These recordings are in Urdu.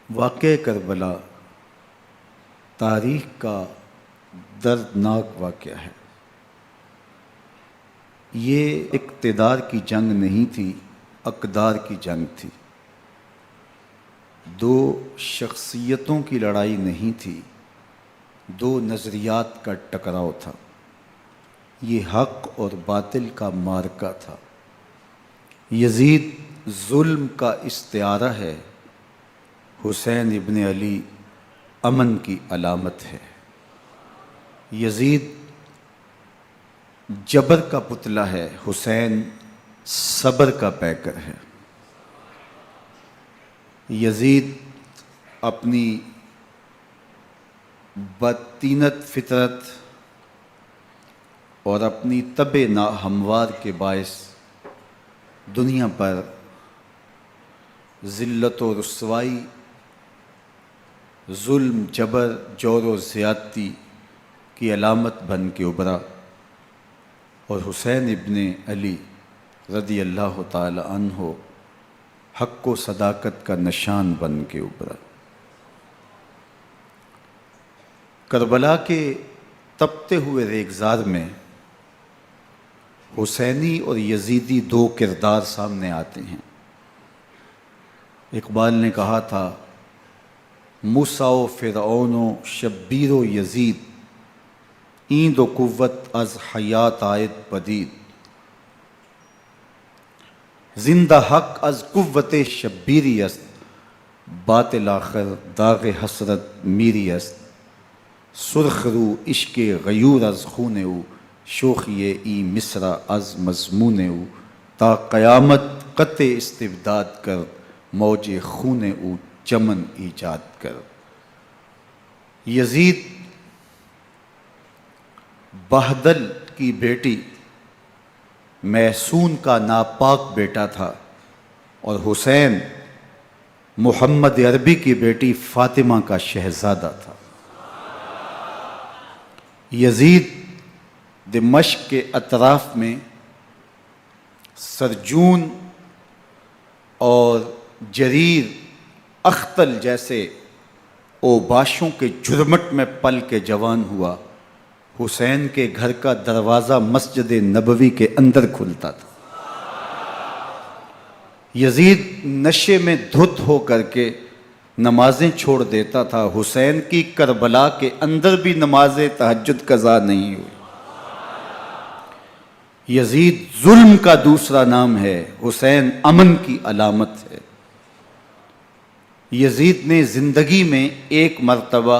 واقعہ کربلا تاریخ کا دردناک واقعہ ہے۔ یہ اقتدار کی جنگ نہیں تھی، اقدار کی جنگ تھی۔ دو شخصیتوں کی لڑائی نہیں تھی، دو نظریات کا ٹکراؤ تھا۔ یہ حق اور باطل کا معرکہ تھا۔ یزید ظلم کا استعارہ ہے، حسین ابن علی امن کی علامت ہے۔ یزید جبر کا پتلا ہے، حسین صبر کا پیکر ہے۔ یزید اپنی بدطینت فطرت اور اپنی طبع ناہموار کے باعث دنیا پر ذلت و رسوائی، ظلم، جبر، جور و زیادتی کی علامت بن کے ابھرا، اور حسین ابن علی رضی اللہ تعالی عنہ حق و صداقت کا نشان بن کے ابھرا۔ کربلا کے تپتے ہوئے ریگزار میں حسینی اور یزیدی دو کردار سامنے آتے ہیں۔ اقبال نے کہا تھا، موسیٰ و فرعون و شبیر و یزید، ایند و قوت از حیات آید پدید، زندہ حق از قوت شبیری است، باطل آخر داغ حسرت میری است، سرخ رو عشق غیور از خون او، شوخی ای مصرع از مضمون او، تا قیامت قطع استبداد کر، موج خون او چمن ایجاد کر۔ یزید بہدل کی بیٹی محسون کا ناپاک بیٹا تھا، اور حسین محمد عربی کی بیٹی فاطمہ کا شہزادہ تھا۔ یزید دمشق کے اطراف میں سرجون اور جریر اختل جیسے اوباشوں کے جرمٹ میں پل کے جوان ہوا۔ حسین کے گھر کا دروازہ مسجد نبوی کے اندر کھلتا تھا۔ یزید نشے میں دھت ہو کر کے نمازیں چھوڑ دیتا تھا۔ حسین کی کربلا کے اندر بھی نماز تہجد قضا نہیں ہوئی۔ یزید ظلم کا دوسرا نام ہے، حسین امن کی علامت ہے۔ یزید نے زندگی میں ایک مرتبہ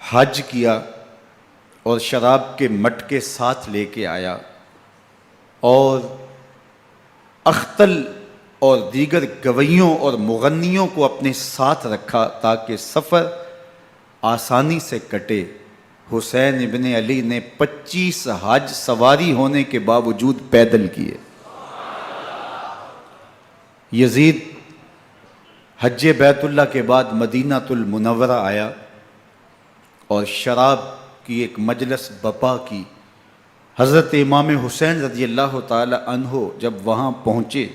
حج کیا اور شراب کے مٹکے ساتھ لے کے آیا، اور اختل اور دیگر گویوں اور مغنیوں کو اپنے ساتھ رکھا تاکہ سفر آسانی سے کٹے۔ حسین ابن علی نے 25 حج سواری ہونے کے باوجود پیدل کیے۔ یزید حج بیت اللہ کے بعد مدینہ المنورہ آیا اور شراب کی ایک مجلس بپا کی۔ حضرت امام حسین رضی اللہ تعالی عنہ جب وہاں پہنچے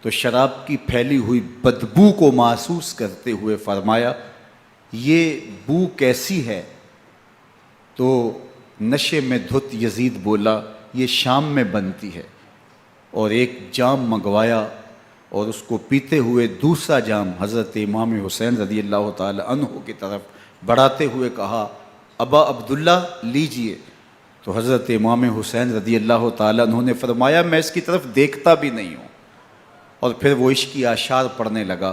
تو شراب کی پھیلی ہوئی بدبو کو محسوس کرتے ہوئے فرمایا، یہ بو کیسی ہے؟ تو نشے میں دھت یزید بولا، یہ شام میں بنتی ہے، اور ایک جام منگوایا اور اس کو پیتے ہوئے دوسرا جام حضرت امام حسین رضی اللہ تعالی عنہ کی طرف بڑھاتے ہوئے کہا، ابا عبداللہ لیجئے۔ تو حضرت امام حسین رضی اللہ تعالی عنہ نے فرمایا، میں اس کی طرف دیکھتا بھی نہیں ہوں، اور پھر وہ عشقی اشعار پڑھنے لگا۔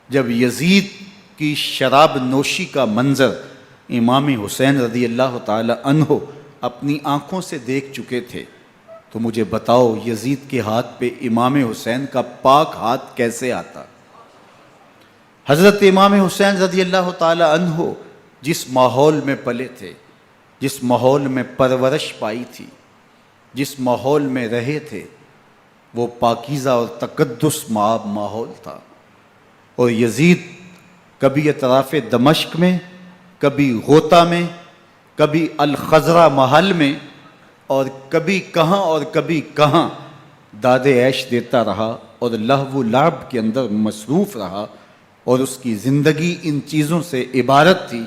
جب یزید کی شراب نوشی کا منظر امام حسین رضی اللہ تعالی عنہ اپنی آنکھوں سے دیکھ چکے تھے تو مجھے بتاؤ، یزید کے ہاتھ پہ امام حسین کا پاک ہاتھ کیسے آتا؟ حضرت امام حسین رضی اللہ تعالی عنہ جس ماحول میں پلے تھے، جس ماحول میں پرورش پائی تھی، جس ماحول میں رہے تھے، وہ پاکیزہ اور تقدس مآب ماحول تھا۔ اور یزید کبھی اطراف دمشق میں، کبھی غوطہ میں، کبھی الخضرہ محل میں، اور کبھی کہاں داد عیش دیتا رہا اور لہو و لعب کے اندر مصروف رہا، اور اس کی زندگی ان چیزوں سے عبارت تھی۔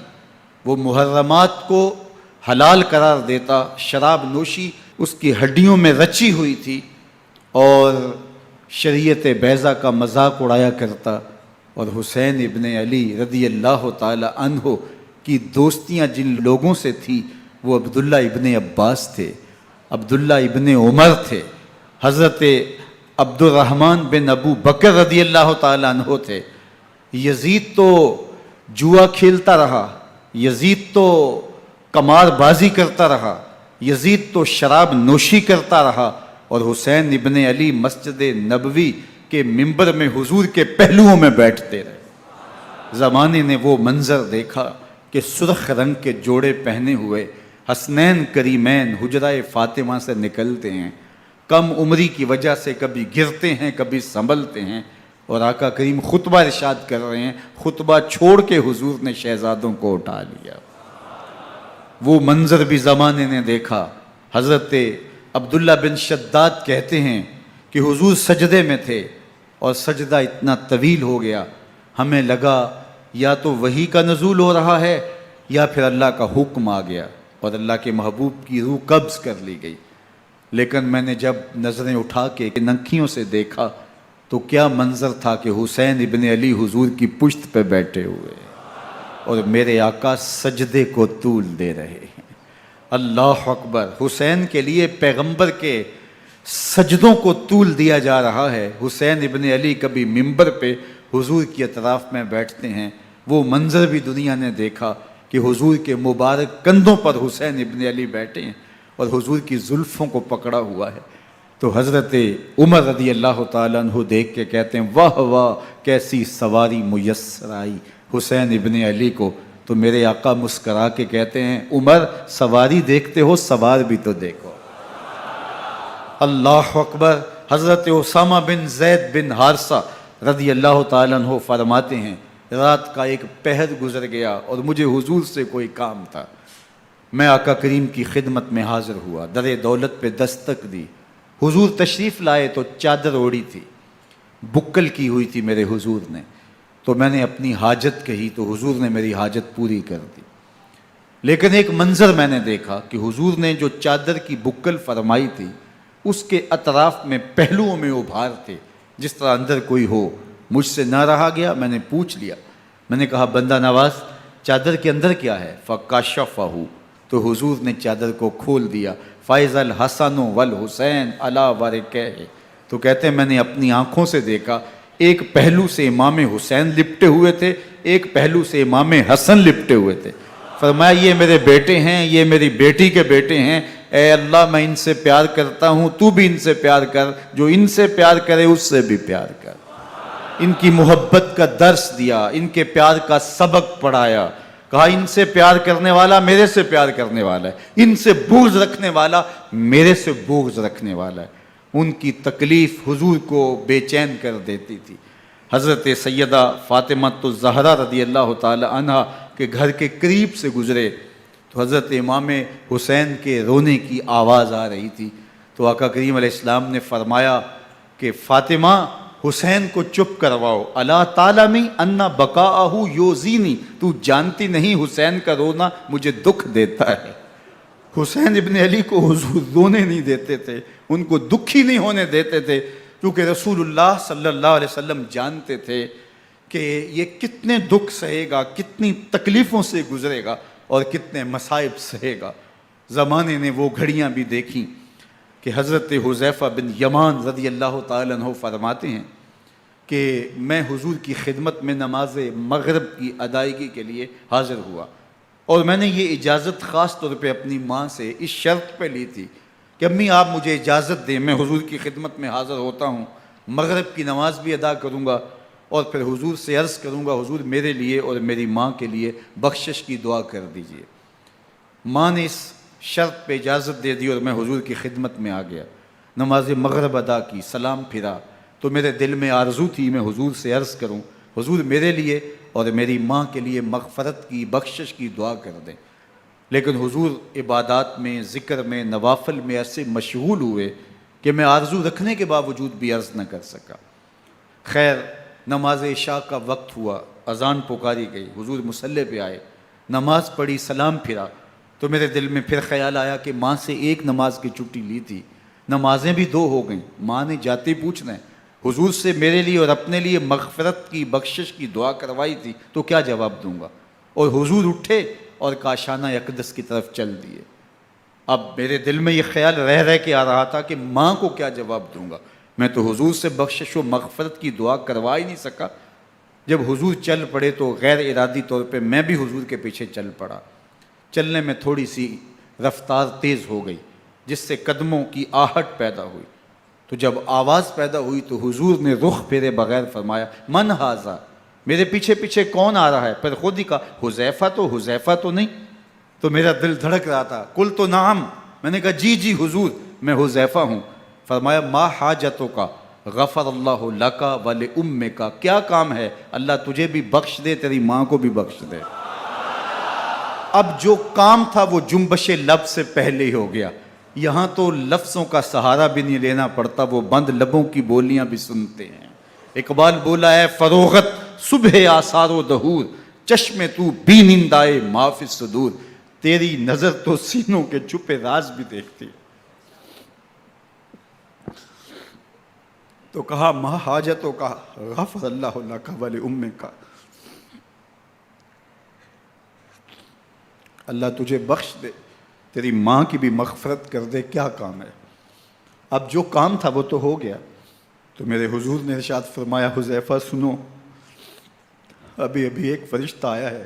وہ محرمات کو حلال قرار دیتا، شراب نوشی اس کی ہڈیوں میں رچی ہوئی تھی، اور شریعت بیضا کا مذاق اڑایا کرتا۔ اور حسین ابن علی رضی اللہ تعالی عنہ کی دوستیاں جن لوگوں سے تھی وہ عبداللہ ابن عباس تھے، عبداللہ ابن عمر تھے، حضرت عبد الرحمن بن ابو بکر رضی اللہ تعالی عنہ تھے۔ یزید تو جوا کھیلتا رہا، یزید تو قمار بازی کرتا رہا، یزید تو شراب نوشی کرتا رہا، اور حسین ابن علی مسجد نبوی کے ممبر میں حضور کے پہلوؤں میں بیٹھتے رہے۔ زمانے نے وہ منظر دیکھا کہ سرخ رنگ کے جوڑے پہنے ہوئے حسنین کریمین حجرہ فاطمہ سے نکلتے ہیں، کم عمری کی وجہ سے کبھی گرتے ہیں کبھی سنبھلتے ہیں، اور آقا کریم خطبہ ارشاد کر رہے ہیں، خطبہ چھوڑ کے حضور نے شہزادوں کو اٹھا لیا۔ وہ منظر بھی زمانے نے دیکھا۔ حضرت عبداللہ بن شداد کہتے ہیں کہ حضور سجدے میں تھے اور سجدہ اتنا طویل ہو گیا، ہمیں لگا یا تو وحی کا نزول ہو رہا ہے یا پھر اللہ کا حکم آ گیا اور اللہ کے محبوب کی روح قبض کر لی گئی۔ لیکن میں نے جب نظریں اٹھا کے ننکیوں سے دیکھا تو کیا منظر تھا کہ حسین ابن علی حضور کی پشت پہ بیٹھے ہوئے اور میرے آقا سجدے کو طول دے رہے ہیں۔ اللہ اکبر! حسین کے لیے پیغمبر کے سجدوں کو طول دیا جا رہا ہے۔ حسین ابن علی کبھی ممبر پہ حضور کی اطراف میں بیٹھتے ہیں، وہ منظر بھی دنیا نے دیکھا کہ حضور کے مبارک کندھوں پر حسین ابن علی بیٹھے ہیں اور حضور کی زلفوں کو پکڑا ہوا ہے۔ تو حضرت عمر رضی اللہ تعالیٰ عنہ دیکھ کے کہتے ہیں واہ واہ کیسی سواری میسر آئی حسین ابن علی کو۔ تو میرے آقا مسکرا کے کہتے ہیں عمر سواری دیکھتے ہو سوار بھی تو دیکھو۔ اللہ اکبر! حضرت اسامہ بن زید بن حارثہ رضی اللہ تعالیٰ عنہ فرماتے ہیں رات کا ایک پہر گزر گیا اور مجھے حضور سے کوئی کام تھا، میں آقا کریم کی خدمت میں حاضر ہوا، در دولت پہ دستک دی، حضور تشریف لائے تو چادر اوڑی تھی، بکل کی ہوئی تھی میرے حضور نے، تو میں نے اپنی حاجت کہی تو حضور نے میری حاجت پوری کر دی۔ لیکن ایک منظر میں نے دیکھا کہ حضور نے جو چادر کی بکل فرمائی تھی اس کے اطراف میں پہلوؤں میں ابھار تھے جس طرح اندر کوئی ہو۔ مجھ سے نہ رہا گیا، میں نے پوچھ لیا، میں نے کہا بندہ نواز چادر کے اندر کیا ہے؟ فَكَشَفَهُ، تو حضور نے چادر کو کھول دیا۔ فَإِذَا الْحَسَنُ وَالْحُسَيْنُ عَلَىٰ وَرِكَيْهِ، تو کہتے ہیں میں نے اپنی آنکھوں سے دیکھا ایک پہلو سے امام حسین لپٹے ہوئے تھے، ایک پہلو سے امام حسن لپٹے ہوئے تھے۔ فرمایا یہ میرے بیٹے ہیں، یہ میری بیٹی کے بیٹے ہیں، اے اللہ میں ان سے پیار کرتا ہوں، تو بھی ان سے پیار کر، جو ان سے پیار کرے اس سے بھی پیار کر۔ ان کی محبت کا درس دیا، ان کے پیار کا سبق پڑھایا، کہا ان سے پیار کرنے والا میرے سے پیار کرنے والا ہے، ان سے بغض رکھنے والا میرے سے بغض رکھنے والا ہے۔ ان کی تکلیف حضور کو بے چین کر دیتی تھی۔ حضرت سیدہ فاطمہ الزہرا رضی اللہ تعالی عنہ کے گھر کے قریب سے گزرے تو حضرت امام حسین کے رونے کی آواز آ رہی تھی، تو آقا کریم علیہ السلام نے فرمایا کہ فاطمہ حسین کو چپ کرواؤ، الا تعلمی ان بقاءہ یوزینی، تو جانتی نہیں حسین کا رونا مجھے دکھ دیتا ہے۔ حسین ابن علی کو حضور رونے نہیں دیتے تھے، ان کو دکھی نہیں ہونے دیتے تھے، کیونکہ رسول اللہ صلی اللہ علیہ وسلم جانتے تھے کہ یہ کتنے دکھ سہے گا، کتنی تکلیفوں سے گزرے گا اور کتنے مصائب سہے گا۔ زمانے نے وہ گھڑیاں بھی دیکھیں کہ حضرت حذیفہ بن یمان رضی اللہ تعالیٰ عنہ فرماتے ہیں کہ میں حضور کی خدمت میں نماز مغرب کی ادائیگی کے لیے حاضر ہوا، اور میں نے یہ اجازت خاص طور پہ اپنی ماں سے اس شرط پہ لی تھی کہ امی آپ مجھے اجازت دیں، میں حضور کی خدمت میں حاضر ہوتا ہوں، مغرب کی نماز بھی ادا کروں گا اور پھر حضور سے عرض کروں گا حضور میرے لیے اور میری ماں کے لیے بخشش کی دعا کر دیجئے۔ ماں نے اس شرط پہ اجازت دے دی اور میں حضور کی خدمت میں آ گیا، نماز مغرب ادا کی، سلام پھرا تو میرے دل میں آرزو تھی میں حضور سے عرض کروں حضور میرے لیے اور میری ماں کے لیے مغفرت کی بخشش کی دعا کر دیں، لیکن حضور عبادات میں ذکر میں نوافل میں ایسے مشغول ہوئے کہ میں آرزو رکھنے کے باوجود بھی عرض نہ کر سکا۔ خیر نماز عشاء کا وقت ہوا، اذان پکاری گئی، حضور مصلی پہ آئے، نماز پڑھی، سلام پھرا، تو میرے دل میں پھر خیال آیا کہ ماں سے ایک نماز کی چھٹی لی تھی، نمازیں بھی 2 ہو گئیں، ماں نے جاتے پوچھنا ہے حضور سے میرے لیے اور اپنے لیے مغفرت کی، بخشش کی دعا کروائی تھی، تو کیا جواب دوں گا؟ اور حضور اٹھے اور کاشانہ اقدس کی طرف چل دیے۔ اب میرے دل میں یہ خیال رہ کے آ رہا تھا کہ ماں کو کیا جواب دوں گا، میں تو حضور سے بخشش و مغفرت کی دعا کروا ہی نہیں سکا۔ جب حضور چل پڑے تو غیر ارادی طور پہ میں بھی حضور کے پیچھے چل پڑا۔ چلنے میں تھوڑی سی رفتار تیز ہو گئی، جس سے قدموں کی آہٹ پیدا ہوئی، تو جب آواز پیدا ہوئی تو حضور نے رخ پھیرے بغیر فرمایا من ھذا، میرے پیچھے پیچھے کون آ رہا ہے؟ پھر خود ہی کہا حذیفہ تو نہیں؟ تو میرا دل دھڑک رہا تھا، قلت نعم، میں نے کہا جی حضور میں حذیفہ ہوں۔ فرمایا ما حاجتک غفر اللہ لک ولامک، کیا کام ہے؟ اللہ تجھے بھی بخش دے، تیری ماں کو بھی بخش دے۔ اب جو کام تھا وہ جنبش لب سے پہلے ہی ہو گیا، یہاں تو لفظوں کا سہارا بھی نہیں لینا پڑتا، وہ بند لبوں کی بولیاں بھی سنتے ہیں۔ اقبال بولا ہے فروغت صبح آثار و دہور، چشم تو بی نندائے ما فی الصدور، تیری نظر تو سینوں کے چھپے راز بھی دیکھتی۔ تو کہا ما حاجتوں کا غفر اللہ لک ولامک، اللہ تجھے بخش دے، تیری ماں کی بھی مغفرت کر دے، کیا کام ہے؟ اب جو کام تھا وہ تو ہو گیا۔ تو میرے حضور نے ارشاد فرمایا حذیفہ سنو، ابھی ایک فرشتہ آیا ہے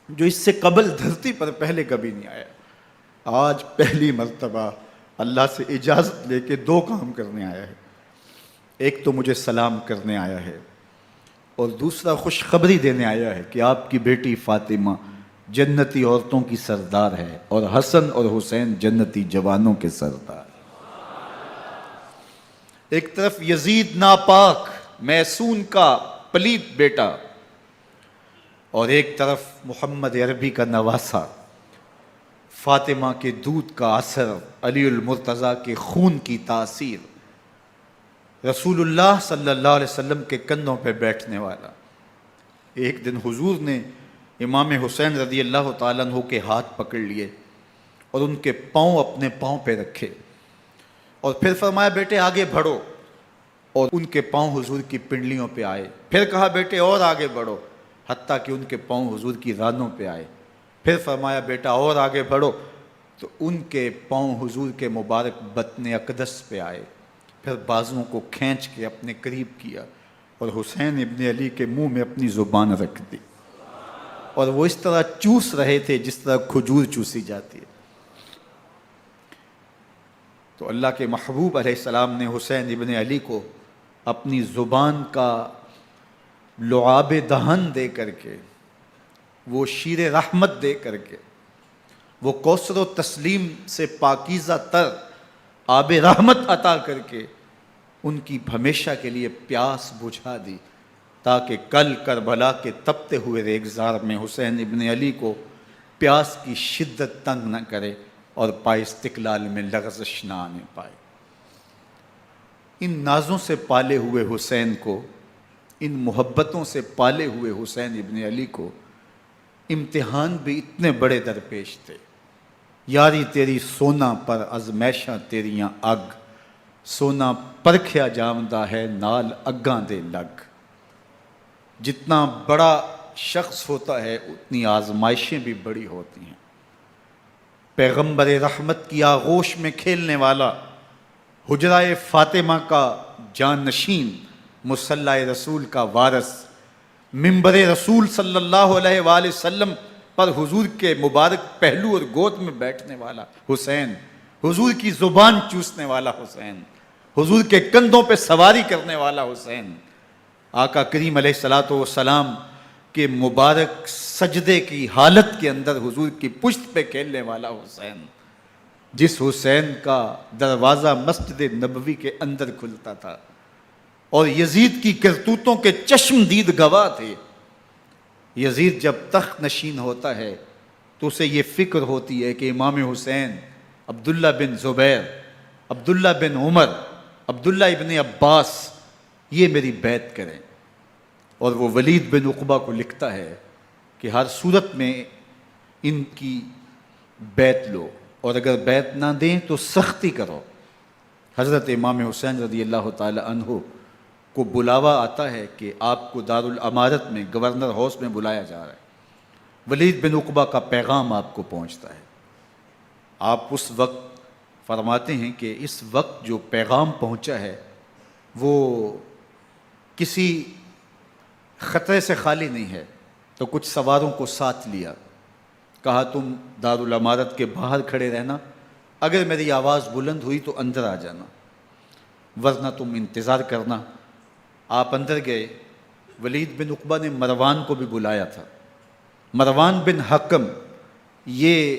جو اس سے قبل دھرتی پر پہلے کبھی نہیں آیا، آج پہلی مرتبہ اللہ سے اجازت لے کے 2 کام کرنے آیا ہے، ایک تو مجھے سلام کرنے آیا ہے اور دوسرا خوشخبری دینے آیا ہے کہ آپ کی بیٹی فاطمہ جنتی عورتوں کی سردار ہے اور حسن اور حسین جنتی جوانوں کے سردار۔ ایک طرف یزید ناپاک میسون کا پلیت بیٹا، اور ایک طرف محمد عربی کا نواسا، فاطمہ کے دودھ کا اثر، علی المرتضیٰ کے خون کی تاثیر، رسول اللہ صلی اللہ علیہ وسلم کے کندھوں پہ بیٹھنے والا۔ ایک دن حضور نے امام حسین رضی اللہ تعالیٰ عنہ کے ہاتھ پکڑ لیے اور ان کے پاؤں اپنے پاؤں پہ رکھے اور پھر فرمایا بیٹے آگے بڑھو، اور ان کے پاؤں حضور کی پنڈلیوں پہ آئے، پھر کہا بیٹے اور آگے بڑھو، حتیٰ کہ ان کے پاؤں حضور کی رانوں پہ آئے، پھر فرمایا بیٹا اور آگے بڑھو، تو ان کے پاؤں حضور کے مبارک بطن اقدس پہ آئے، پھر بازوؤں کو کھینچ کے اپنے قریب کیا اور حسین ابن علی کے منہ میں اپنی زبان رکھ دی، اور وہ اس طرح چوس رہے تھے جس طرح کھجور چوسی جاتی ہے۔ تو اللہ کے محبوب علیہ السلام نے حسین ابن علی کو اپنی زبان کا لعاب دہن دے کر کے، وہ شیر رحمت دے کر کے، وہ کوثر و تسلیم سے پاکیزہ تر آب رحمت عطا کر کے ان کی ہمیشہ کے لیے پیاس بجھا دی، تاکہ کل کربلا کے تپتے ہوئے ریگزار میں حسین ابن علی کو پیاس کی شدت تنگ نہ کرے اور پائے استقلال میں لغزش نہ آنے پائے۔ ان نازوں سے پالے ہوئے حسین کو، ان محبتوں سے پالے ہوئے حسین ابن علی کو امتحان بھی اتنے بڑے درپیش تھے۔ یاری تیری سونا پر ازمیشاں تیریاں اگ، سونا پرکھیا جامدہ ہے نال اگاں دے لگ۔ جتنا بڑا شخص ہوتا ہے اتنی آزمائشیں بھی بڑی ہوتی ہیں۔ پیغمبر رحمت کی آغوش میں کھیلنے والا، حجرہ فاطمہ کا جانشین، مصلی رسول کا وارث، منبر رسول صلی اللہ علیہ وآلہ وسلم پر حضور کے مبارک پہلو اور گود میں بیٹھنے والا حسین، حضور کی زبان چوسنے والا حسین، حضور کے کندھوں پہ سواری کرنے والا حسین، آقا کریم علیہ الصلوۃ والسلام کے مبارک سجدے کی حالت کے اندر حضور کی پشت پہ کھیلنے والا حسین، جس حسین کا دروازہ مسجد نبوی کے اندر کھلتا تھا اور یزید کی کرتوتوں کے چشم دید گواہ تھے۔ یزید جب تخت نشین ہوتا ہے تو اسے یہ فکر ہوتی ہے کہ امام حسین، عبداللہ بن زبیر، عبداللہ بن عمر، عبداللہ ابن عباس یہ میری بیعت کریں۔ اور وہ ولید بن عقبہ کو لکھتا ہے کہ ہر صورت میں ان کی بیعت لو، اور اگر بیعت نہ دیں تو سختی کرو۔ حضرت امام حسین رضی اللہ تعالی عنہ کو بلاوا آتا ہے کہ آپ کو دارالامارت میں گورنر ہاؤس میں بلایا جا رہا ہے، ولید بن عقبہ کا پیغام آپ کو پہنچتا ہے۔ آپ اس وقت فرماتے ہیں کہ اس وقت جو پیغام پہنچا ہے وہ کسی خطرے سے خالی نہیں ہے، تو کچھ سواروں کو ساتھ لیا، کہا تم دارالامارت کے باہر کھڑے رہنا، اگر میری آواز بلند ہوئی تو اندر آ جانا، ورنہ تم انتظار کرنا۔ آپ اندر گئے۔ ولید بن عقبہ نے مروان کو بھی بلایا تھا۔ مروان بن حکم یہ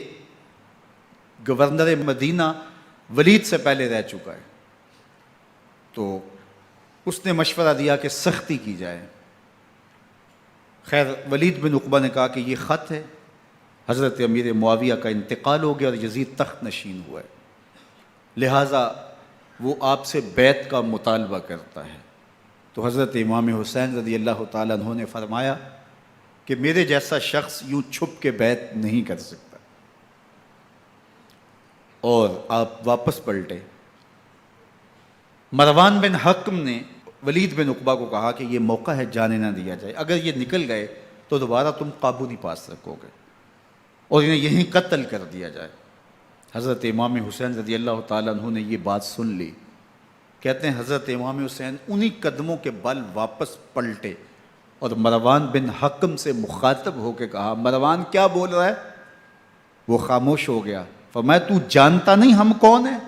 گورنر مدینہ ولید سے پہلے رہ چکا ہے، تو اس نے مشورہ دیا کہ سختی کی جائے۔ خیر ولید بن عقبہ نے کہا کہ یہ خط ہے، حضرت امیر معاویہ کا انتقال ہو گیا اور یزید تخت نشین ہوا ہے، لہٰذا وہ آپ سے بیعت کا مطالبہ کرتا ہے۔ تو حضرت امام حسین رضی اللہ تعالیٰ عنہ نے فرمایا کہ میرے جیسا شخص یوں چھپ کے بیعت نہیں کر سکتا، اور آپ واپس پلٹے۔ مروان بن حکم نے ولید بن عقبہ کو کہا کہ یہ موقع ہے جانے نہ دیا جائے، اگر یہ نکل گئے تو دوبارہ تم قابو نہیں پا سکو گے، اور انہیں یہیں قتل کر دیا جائے۔ حضرت امام حسین رضی اللہ تعالیٰ عنہ نے یہ بات سن لی۔ کہتے ہیں حضرت امام حسین انہی قدموں کے بل واپس پلٹے اور مروان بن حکم سے مخاطب ہو کے کہا، مروان کیا بول رہا ہے؟ وہ خاموش ہو گیا۔ فرمایا تو جانتا نہیں ہم کون ہیں؟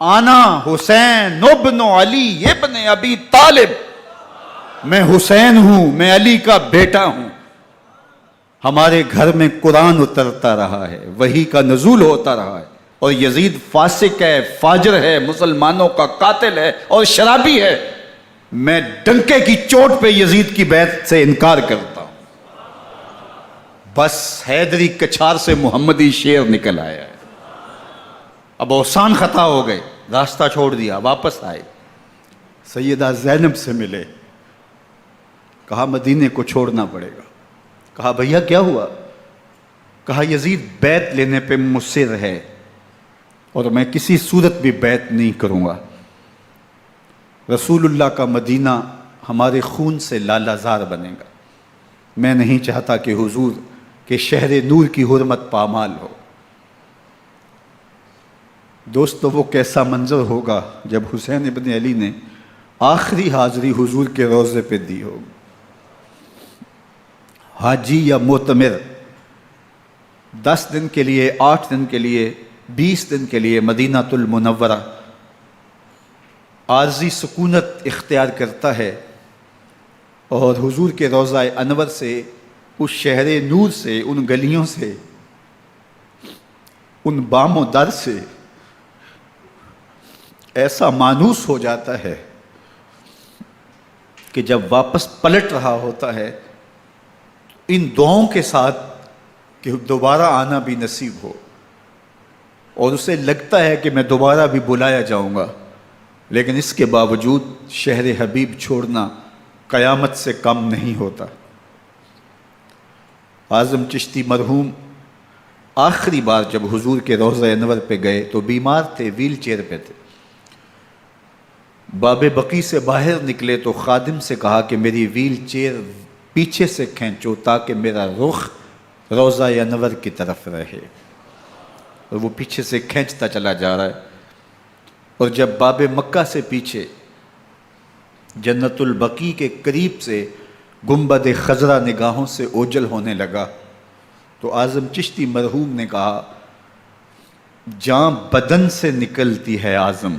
آنا حسین ابن علی ابن ابی طالب، میں حسین ہوں، میں علی کا بیٹا ہوں، ہمارے گھر میں قرآن اترتا رہا ہے، وحی کا نزول ہوتا رہا ہے، اور یزید فاسق ہے، فاجر ہے، مسلمانوں کا قاتل ہے اور شرابی ہے، میں ڈنکے کی چوٹ پہ یزید کی بیعت سے انکار کرتا ہوں۔ بس حیدری کچھار سے محمدی شیر نکل آیا ہے۔ اب اوسان خطا ہو گئے، راستہ چھوڑ دیا، واپس آئے، سیدہ زینب سے ملے، کہا مدینے کو چھوڑنا پڑے گا۔ کہا بھیا کیا ہوا؟ کہا یزید بیعت لینے پہ مصر ہے اور میں کسی صورت بھی بیعت نہیں کروں گا۔ رسول اللہ کا مدینہ ہمارے خون سے لالا زار بنے گا، میں نہیں چاہتا کہ حضور کے شہر نور کی حرمت پامال ہو۔ دوستو وہ کیسا منظر ہوگا جب حسین ابن علی نے آخری حاضری حضور کے روضے پہ دی ہوگی۔ حاجی یا معتمر 10 دن کے لیے، 8 دن کے لیے، 20 دن کے لیے مدینہ المنورہ عارضی سکونت اختیار کرتا ہے، اور حضور کے روضہ انور سے، اس شہر نور سے، ان گلیوں سے، ان بام و در سے ایسا مانوس ہو جاتا ہے کہ جب واپس پلٹ رہا ہوتا ہے ان دعاؤں کے ساتھ کہ دوبارہ آنا بھی نصیب ہو، اور اسے لگتا ہے کہ میں دوبارہ بھی بلایا جاؤں گا، لیکن اس کے باوجود شہر حبیب چھوڑنا قیامت سے کم نہیں ہوتا۔ اعظم چشتی مرحوم آخری بار جب حضور کے روضہ انور پہ گئے تو بیمار تھے، ویل چیئر پہ تھے۔ باب بقی سے باہر نکلے تو خادم سے کہا کہ میری ویل چیئر پیچھے سے کھینچو تاکہ میرا رخ روضہ انور کی طرف رہے، اور وہ پیچھے سے کھینچتا چلا جا رہا ہے، اور جب باب مکہ سے پیچھے جنت البقیع کے قریب سے گنبد خضرا نگاہوں سے اوجل ہونے لگا تو اعظم چشتی مرحوم نے کہا، جان بدن سے نکلتی ہے اعظم،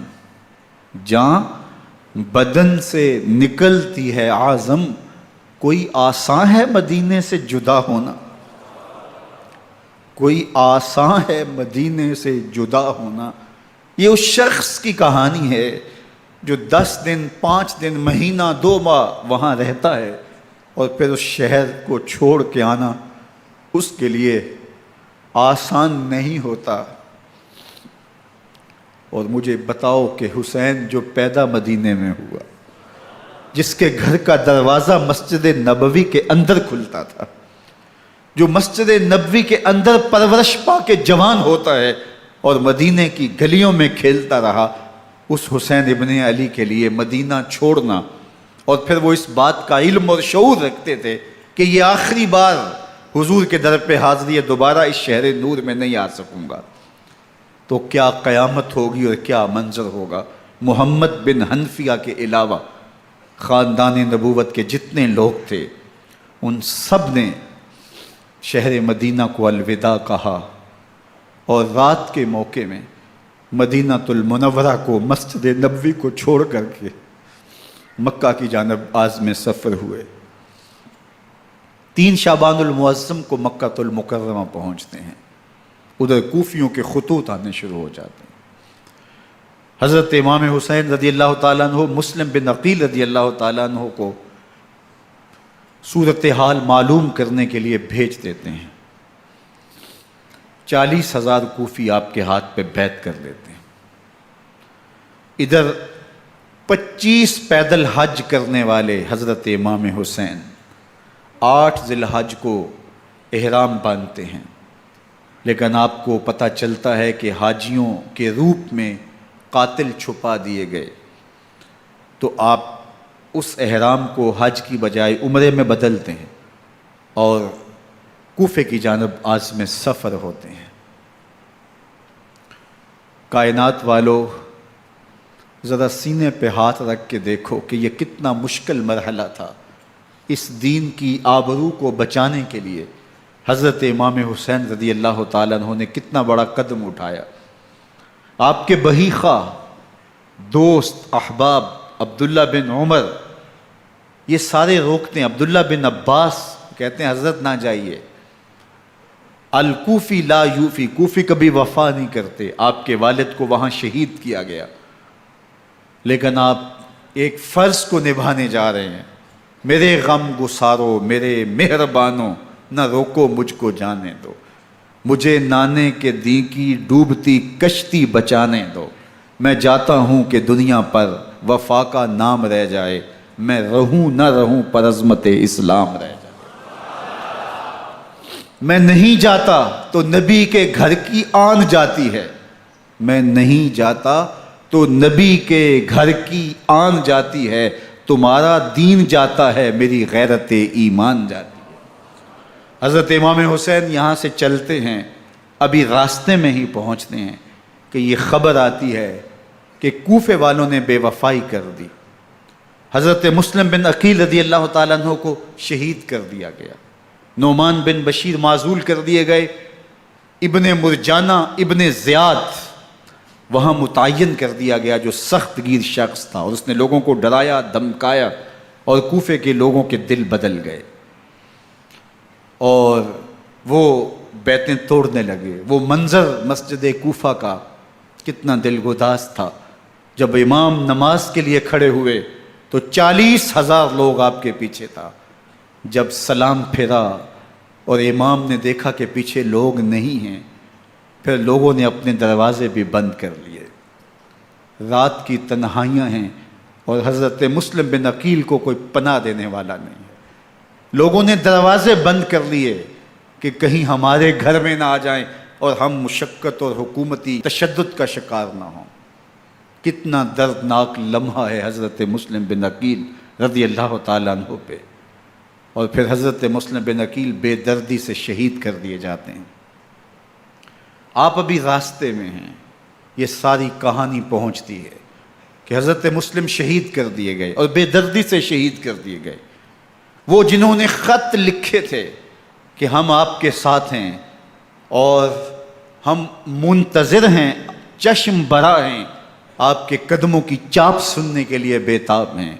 جان بدن سے نکلتی ہے اعظم، کوئی آسان ہے مدینے سے جدا ہونا، کوئی آسان ہے مدینے سے جدا ہونا۔ یہ اس شخص کی کہانی ہے جو 10 دن، 5 دن، مہینہ، 2 ماہ وہاں رہتا ہے، اور پھر اس شہر کو چھوڑ کے آنا اس کے لیے آسان نہیں ہوتا۔ اور مجھے بتاؤ کہ حسین جو پیدا مدینے میں ہوا، جس کے گھر کا دروازہ مسجد نبوی کے اندر کھلتا تھا، جو مسجد نبوی کے اندر پرورش پا کے جوان ہوتا ہے اور مدینے کی گلیوں میں کھیلتا رہا، اس حسین ابن علی کے لیے مدینہ چھوڑنا، اور پھر وہ اس بات کا علم اور شعور رکھتے تھے کہ یہ آخری بار حضور کے در پہ حاضری ہے، دوبارہ اس شہر نور میں نہیں آ سکوں گا، تو کیا قیامت ہوگی اور کیا منظر ہوگا۔ محمد بن حنفیہ کے علاوہ خاندان نبوت کے جتنے لوگ تھے ان سب نے شہر مدینہ کو الوداع کہا، اور رات کے موقع میں مدینہ المنورہ کو، مسجد نبوی کو چھوڑ کر کے مکہ کی جانب عازم سفر ہوئے۔ 3 شعبان المعظم کو مکہ المکرمہ پہنچتے ہیں، ادھر کوفیوں کے خطوط آنے شروع ہو جاتے ہیں۔ حضرت امام حسین رضی اللہ تعالیٰ عنہ مسلم بن عقیل رضی اللہ تعالیٰ عنہ کو صورتحال معلوم کرنے کے لیے بھیج دیتے ہیں۔ 40,000 کوفی آپ کے ہاتھ پہ بیعت کر لیتے ہیں۔ ادھر 25 پیدل حج کرنے والے حضرت امام حسین 8 ذی الحج کو احرام باندھتے ہیں، لیکن آپ کو پتہ چلتا ہے کہ حاجیوں کے روپ میں قاتل چھپا دیے گئے، تو آپ اس احرام کو حج کی بجائے عمرے میں بدلتے ہیں اور کوفے کی جانب عازم سفر ہوتے ہیں۔ کائنات والو، ذرا سینے پہ ہاتھ رکھ کے دیکھو کہ یہ کتنا مشکل مرحلہ تھا۔ اس دین کی آبرو کو بچانے کے لیے حضرت امام حسین رضی اللہ تعالیٰ عنہ نے کتنا بڑا قدم اٹھایا۔ آپ کے بہی خواہ، دوست، احباب عبداللہ بن عمر یہ سارے روکتے ہیں۔ عبداللہ بن عباس کہتے ہیں حضرت نہ جائیے، الکوفی لا یوفی، کوفی کبھی وفا نہیں کرتے، آپ کے والد کو وہاں شہید کیا گیا، لیکن آپ ایک فرض کو نبھانے جا رہے ہیں۔ میرے غم گسارو، میرے مہربانوں، نہ روکو مجھ کو جانے دو، مجھے نانے کے دی کی ڈوبتی کشتی بچانے دو، میں جاتا ہوں کہ دنیا پر وفا کا نام رہ جائے، میں رہوں نہ رہوں پر عظمت اسلام رہ جائے۔ میں نہیں جاتا تو نبی کے گھر کی آن جاتی ہے، میں نہیں جاتا تو نبی کے گھر کی آن جاتی ہے، تمہارا دین جاتا ہے، میری غیرت ایمان جاتی ہے۔ حضرت امام حسین یہاں سے چلتے ہیں، ابھی راستے میں ہی پہنچتے ہیں کہ یہ خبر آتی ہے کہ کوفے والوں نے بے وفائی کر دی، حضرت مسلم بن عقیل رضی اللہ تعالیٰ عنہ کو شہید کر دیا گیا، نعمان بن بشیر معزول کر دیے گئے، ابن مرجانہ ابن زیاد وہاں متعین کر دیا گیا جو سخت گیر شخص تھا، اور اس نے لوگوں کو ڈرایا، دھمکایا، اور کوفے کے لوگوں کے دل بدل گئے اور وہ بیتیں توڑنے لگے۔ وہ منظر مسجد کوفہ کا کتنا دلگداز تھا۔ جب امام نماز کے لیے کھڑے ہوئے تو 40,000 لوگ آپ کے پیچھے تھا۔ جب سلام پھیرا اور امام نے دیکھا کہ پیچھے لوگ نہیں ہیں، پھر لوگوں نے اپنے دروازے بھی بند کر لیے۔ رات کی تنہائیاں ہیں اور حضرت مسلم بن عقیل کو کوئی پناہ دینے والا نہیں ہے۔ لوگوں نے دروازے بند کر لیے کہ کہیں ہمارے گھر میں نہ آ جائیں اور ہم مشقت اور حکومتی تشدد کا شکار نہ ہوں۔ کتنا دردناک لمحہ ہے حضرت مسلم بن عقیل رضی اللہ تعالیٰ عنہ پہ، اور پھر حضرت مسلم بن عقیل بے دردی سے شہید کر دیے جاتے ہیں۔ آپ ابھی راستے میں ہیں، یہ ساری کہانی پہنچتی ہے کہ حضرت مسلم شہید کر دیے گئے اور بے دردی سے شہید کر دیے گئے۔ وہ جنہوں نے خط لکھے تھے کہ ہم آپ کے ساتھ ہیں اور ہم منتظر ہیں، چشم برا ہیں، آپ کے قدموں کی چاپ سننے کے لیے بےتاب ہیں،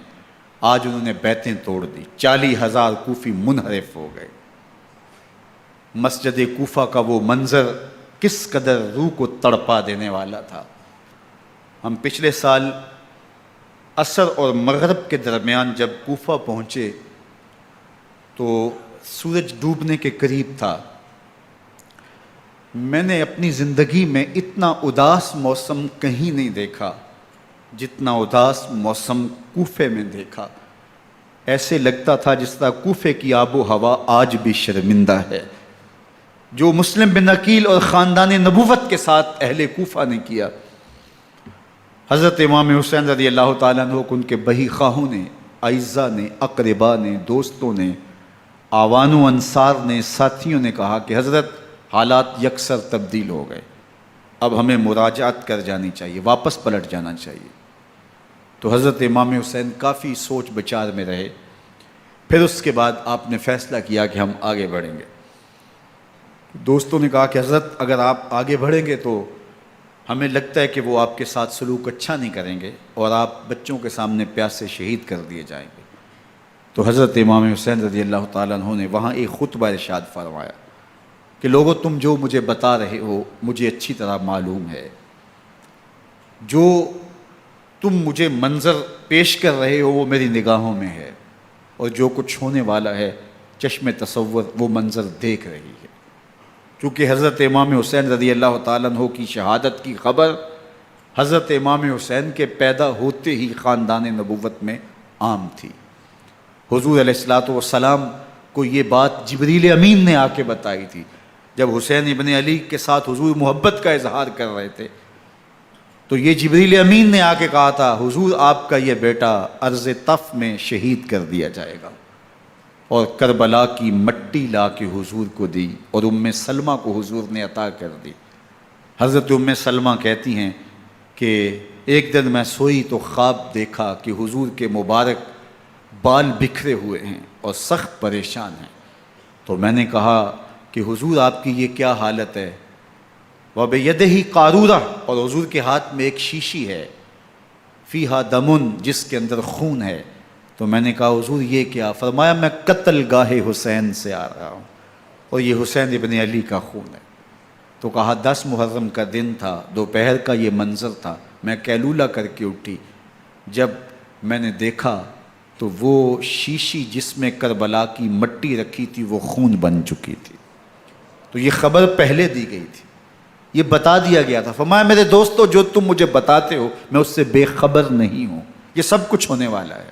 آج انہوں نے بیتیں توڑ دی۔ 40,000 کوفی منحرف ہو گئے۔ مسجد کوفہ کا وہ منظر کس قدر روح کو تڑپا دینے والا تھا۔ ہم پچھلے سال عصر اور مغرب کے درمیان جب کوفہ پہنچے تو سورج ڈوبنے کے قریب تھا۔ میں نے اپنی زندگی میں اتنا اداس موسم کہیں نہیں دیکھا جتنا اداس موسم کوفے میں دیکھا۔ ایسے لگتا تھا جس طرح کوفے کی آب و ہوا آج بھی شرمندہ ہے۔ جو مسلم بن عقیل اور خاندان نبوت کے ساتھ اہل کوفہ نے کیا، حضرت امام حسین رضی اللہ تعالیٰ عنہ کو ان کے بہی خواہوں نے، اعزاء نے، اقربا نے، دوستوں نے، آوان و انصار نے، ساتھیوں نے کہا کہ حضرت حالات یکسر تبدیل ہو گئے، اب ہمیں مراجعت کر جانی چاہیے، واپس پلٹ جانا چاہیے۔ تو حضرت امام حسین کافی سوچ بچار میں رہے، پھر اس کے بعد آپ نے فیصلہ کیا کہ ہم آگے بڑھیں گے۔ دوستوں نے کہا کہ حضرت اگر آپ آگے بڑھیں گے تو ہمیں لگتا ہے کہ وہ آپ کے ساتھ سلوک اچھا نہیں کریں گے اور آپ بچوں کے سامنے پیاس سے شہید کر دیے جائیں گے۔ تو حضرت امام حسین رضی اللہ تعالیٰ عنہ نے وہاں ایک خطبہ ارشاد فرمایا کہ لوگو تم جو مجھے بتا رہے ہو مجھے اچھی طرح معلوم ہے، جو تم مجھے منظر پیش کر رہے ہو وہ میری نگاہوں میں ہے، اور جو کچھ ہونے والا ہے چشم تصور وہ منظر دیکھ رہی ہے۔ چونکہ حضرت امام حسین رضی اللہ تعالیٰ عنہ کی شہادت کی خبر حضرت امام حسین کے پیدا ہوتے ہی خاندان نبوت میں عام تھی۔ حضور علیہ الصلوۃ والسلام کو یہ بات جبریل امین نے آ کے بتائی تھی جب حسین ابن علی کے ساتھ حضور محبت کا اظہار کر رہے تھے، تو یہ جبریل امین نے آ کے کہا تھا حضور آپ کا یہ بیٹا ارض طف میں شہید کر دیا جائے گا، اور کربلا کی مٹی لا کے حضور کو دی اور ام سلمہ کو حضور نے عطا کر دی۔ حضرت ام سلمہ کہتی ہیں کہ ایک دن میں سوئی تو خواب دیکھا کہ حضور کے مبارک بال بکھرے ہوئے ہیں اور سخت پریشان ہیں، تو میں نے کہا کہ حضور آپ کی یہ کیا حالت ہے؟ وَبِيَدِهِ قَارُورَةٌ، اور حضور کے ہاتھ میں ایک شیشی ہے، فِيهَا دَمٌ، جس کے اندر خون ہے۔ تو میں نے کہا حضور یہ کیا؟ فرمایا میں قتل گاہ حسین سے آ رہا ہوں اور یہ حسین ابن علی کا خون ہے۔ تو کہا 10 محرم کا دن تھا، دوپہر کا یہ منظر تھا، میں کیلولہ کر کے اٹھی، جب میں نے دیکھا تو وہ شیشی جس میں کربلا کی مٹی رکھی تھی وہ خون بن چکی تھی۔ تو یہ خبر پہلے دی گئی تھی، یہ بتا دیا گیا تھا۔ فرمایا میرے دوستو جو تم مجھے بتاتے ہو میں اس سے بے خبر نہیں ہوں، یہ سب کچھ ہونے والا ہے،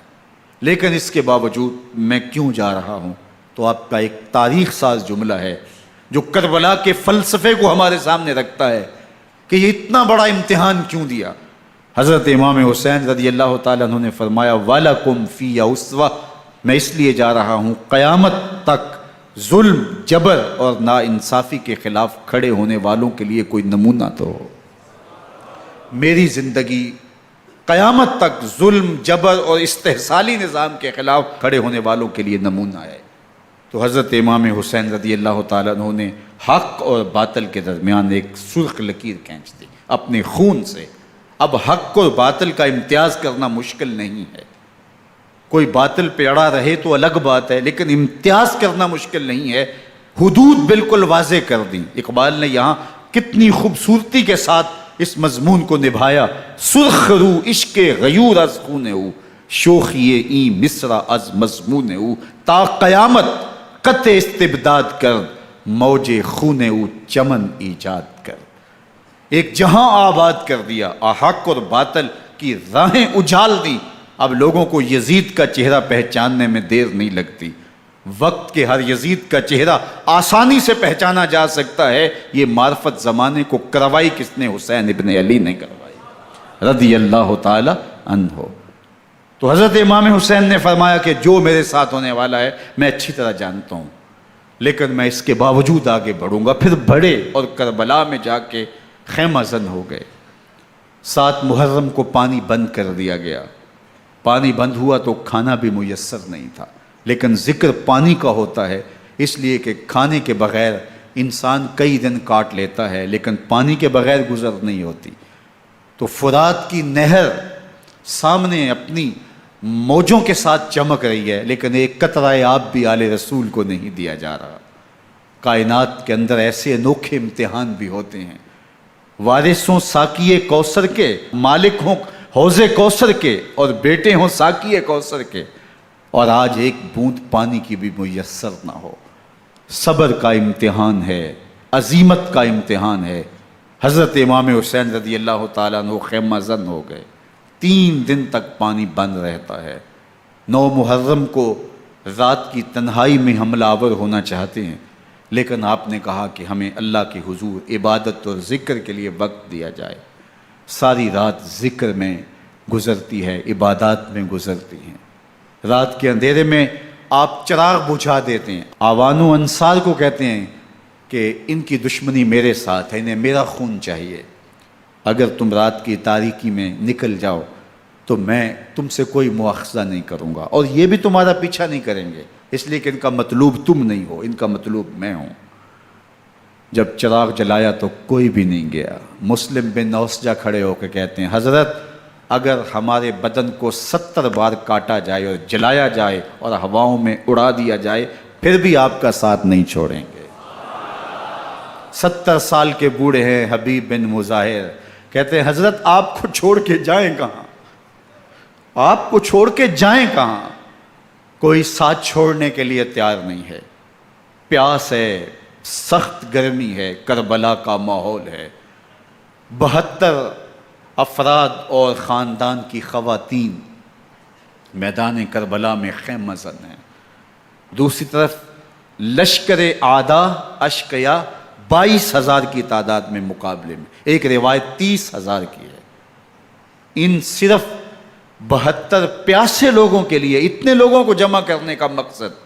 لیکن اس کے باوجود میں کیوں جا رہا ہوں؟ تو آپ کا ایک تاریخ ساز جملہ ہے جو کربلا کے فلسفے کو ہمارے سامنے رکھتا ہے کہ یہ اتنا بڑا امتحان کیوں دیا۔ حضرت امام حسین رضی اللہ تعالیٰ عنہ نے فرمایا وَلَكُمْ فِي أُسْوَةٌ، میں اس لیے جا رہا ہوں قیامت تک ظلم، جبر اور ناانصافی کے خلاف کھڑے ہونے والوں کے لیے کوئی نمونہ تو ہو۔ میری زندگی قیامت تک ظلم، جبر اور استحصالی نظام کے خلاف کھڑے ہونے والوں کے لیے نمونہ ہے۔ تو حضرت امام حسین رضی اللہ تعالیٰ عنہ نے حق اور باطل کے درمیان ایک سرخ لکیر کھینچ دی اپنے خون سے۔ اب حق اور باطل کا امتیاز کرنا مشکل نہیں ہے، کوئی باطل پہ اڑا رہے تو الگ بات ہے، لیکن امتیاز کرنا مشکل نہیں ہے۔ حدود بالکل واضح کر دیں۔ اقبال نے یہاں کتنی خوبصورتی کے ساتھ اس مضمون کو نبھایا۔ سرخ رو عشق غیور از خون او، شوخی این مصرع از مضمون او، تا قیامت قطع استبداد کر، موج خون او چمن ایجاد کر۔ ایک جہاں آباد کر دیا، حق اور باطل کی راہیں اجال دی۔ اب لوگوں کو یزید کا چہرہ پہچاننے میں دیر نہیں لگتی، وقت کے ہر یزید کا چہرہ آسانی سے پہچانا جا سکتا ہے۔ یہ معرفت زمانے کو کروائی کس نے؟ حسین ابن علی نے کروائی رضی اللہ تعالی عنہ۔ تو حضرت امام حسین نے فرمایا کہ جو میرے ساتھ ہونے والا ہے میں اچھی طرح جانتا ہوں، لیکن میں اس کے باوجود آگے بڑھوں گا۔ پھر بڑھے اور کربلا میں جا کے خیمہ زن ہو گئے۔ 7 محرم کو پانی بند کر دیا گیا، پانی بند ہوا تو کھانا بھی میسر نہیں تھا، لیکن ذکر پانی کا ہوتا ہے اس لیے کہ کھانے کے بغیر انسان کئی دن کاٹ لیتا ہے، لیکن پانی کے بغیر گزر نہیں ہوتی۔ تو فرات کی نہر سامنے اپنی موجوں کے ساتھ چمک رہی ہے، لیکن ایک قطرہ آب بھی آل رسول کو نہیں دیا جا رہا۔ کائنات کے اندر ایسے انوکھے امتحان بھی ہوتے ہیں، وارث ہوں ساقی کوثر کے، مالک ہوں حوض کوثر کے، اور بیٹے ہوں ساقی کوثر کے، اور آج ایک بوند پانی کی بھی میسر نہ ہو۔ صبر کا امتحان ہے، عزیمت کا امتحان ہے۔ حضرت امام حسین رضی اللہ تعالیٰ عنہ خیمہ زن ہو گئے، 3 دن تک پانی بند رہتا ہے، 9 محرم کو رات کی تنہائی میں حملہ آور ہونا چاہتے ہیں، لیکن آپ نے کہا کہ ہمیں اللہ کے حضور عبادت اور ذکر کے لیے وقت دیا جائے۔ ساری رات ذکر میں گزرتی ہے، عبادات میں گزرتی ہیں۔ رات کے اندھیرے میں آپ چراغ بجھا دیتے ہیں۔ آوان و انصار کو کہتے ہیں کہ ان کی دشمنی میرے ساتھ ہے، انہیں میرا خون چاہیے، اگر تم رات کی تاریکی میں نکل جاؤ تو میں تم سے کوئی مواخذہ نہیں کروں گا، اور یہ بھی تمہارا پیچھا نہیں کریں گے، اس لیے کہ ان کا مطلوب تم نہیں ہو، ان کا مطلوب میں ہوں۔ جب چراغ جلایا تو کوئی بھی نہیں گیا۔ مسلم بن نوسجہ کھڑے ہو کے کہتے ہیں حضرت اگر ہمارے بدن کو 70 بار کاٹا جائے اور جلایا جائے اور ہواؤں میں اڑا دیا جائے پھر بھی آپ کا ساتھ نہیں چھوڑیں گے۔ 70 سال کے بوڑھے ہیں حبیب بن مظاہر، کہتے ہیں حضرت آپ کو چھوڑ کے جائیں کہاں، آپ کو چھوڑ کے جائیں کہاں، کوئی ساتھ چھوڑنے کے لیے تیار نہیں ہے، پیاس ہے، سخت گرمی ہے، کربلا کا ماحول ہے، 72 افراد اور خاندان کی خواتین میدان کربلا میں خیمہ زن ہیں، دوسری طرف لشکر اعداء اشقیا 22,000 کی تعداد میں مقابلے میں، ایک روایت 30,000 کی ہے۔ ان صرف 72 پیاسے لوگوں کے لیے اتنے لوگوں کو جمع کرنے کا مقصد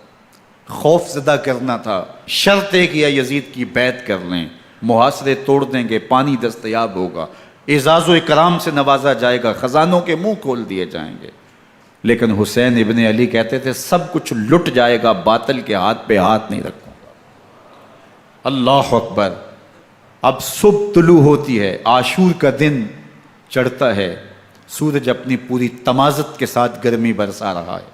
خوف زدہ کرنا تھا۔ شرط ہے کہ یزید کی بیعت کر لیں، محاصرے توڑ دیں گے، پانی دستیاب ہوگا، اعزاز و اکرام سے نوازا جائے گا، خزانوں کے منہ کھول دیے جائیں گے۔ لیکن حسین ابن علی کہتے تھے سب کچھ لٹ جائے گا، باطل کے ہاتھ پہ ہاتھ نہیں رکھوں گا۔ اللہ اکبر۔ اب صبح طلوع ہوتی ہے، عاشور کا دن چڑھتا ہے، سورج اپنی پوری تمازت کے ساتھ گرمی برسا رہا ہے۔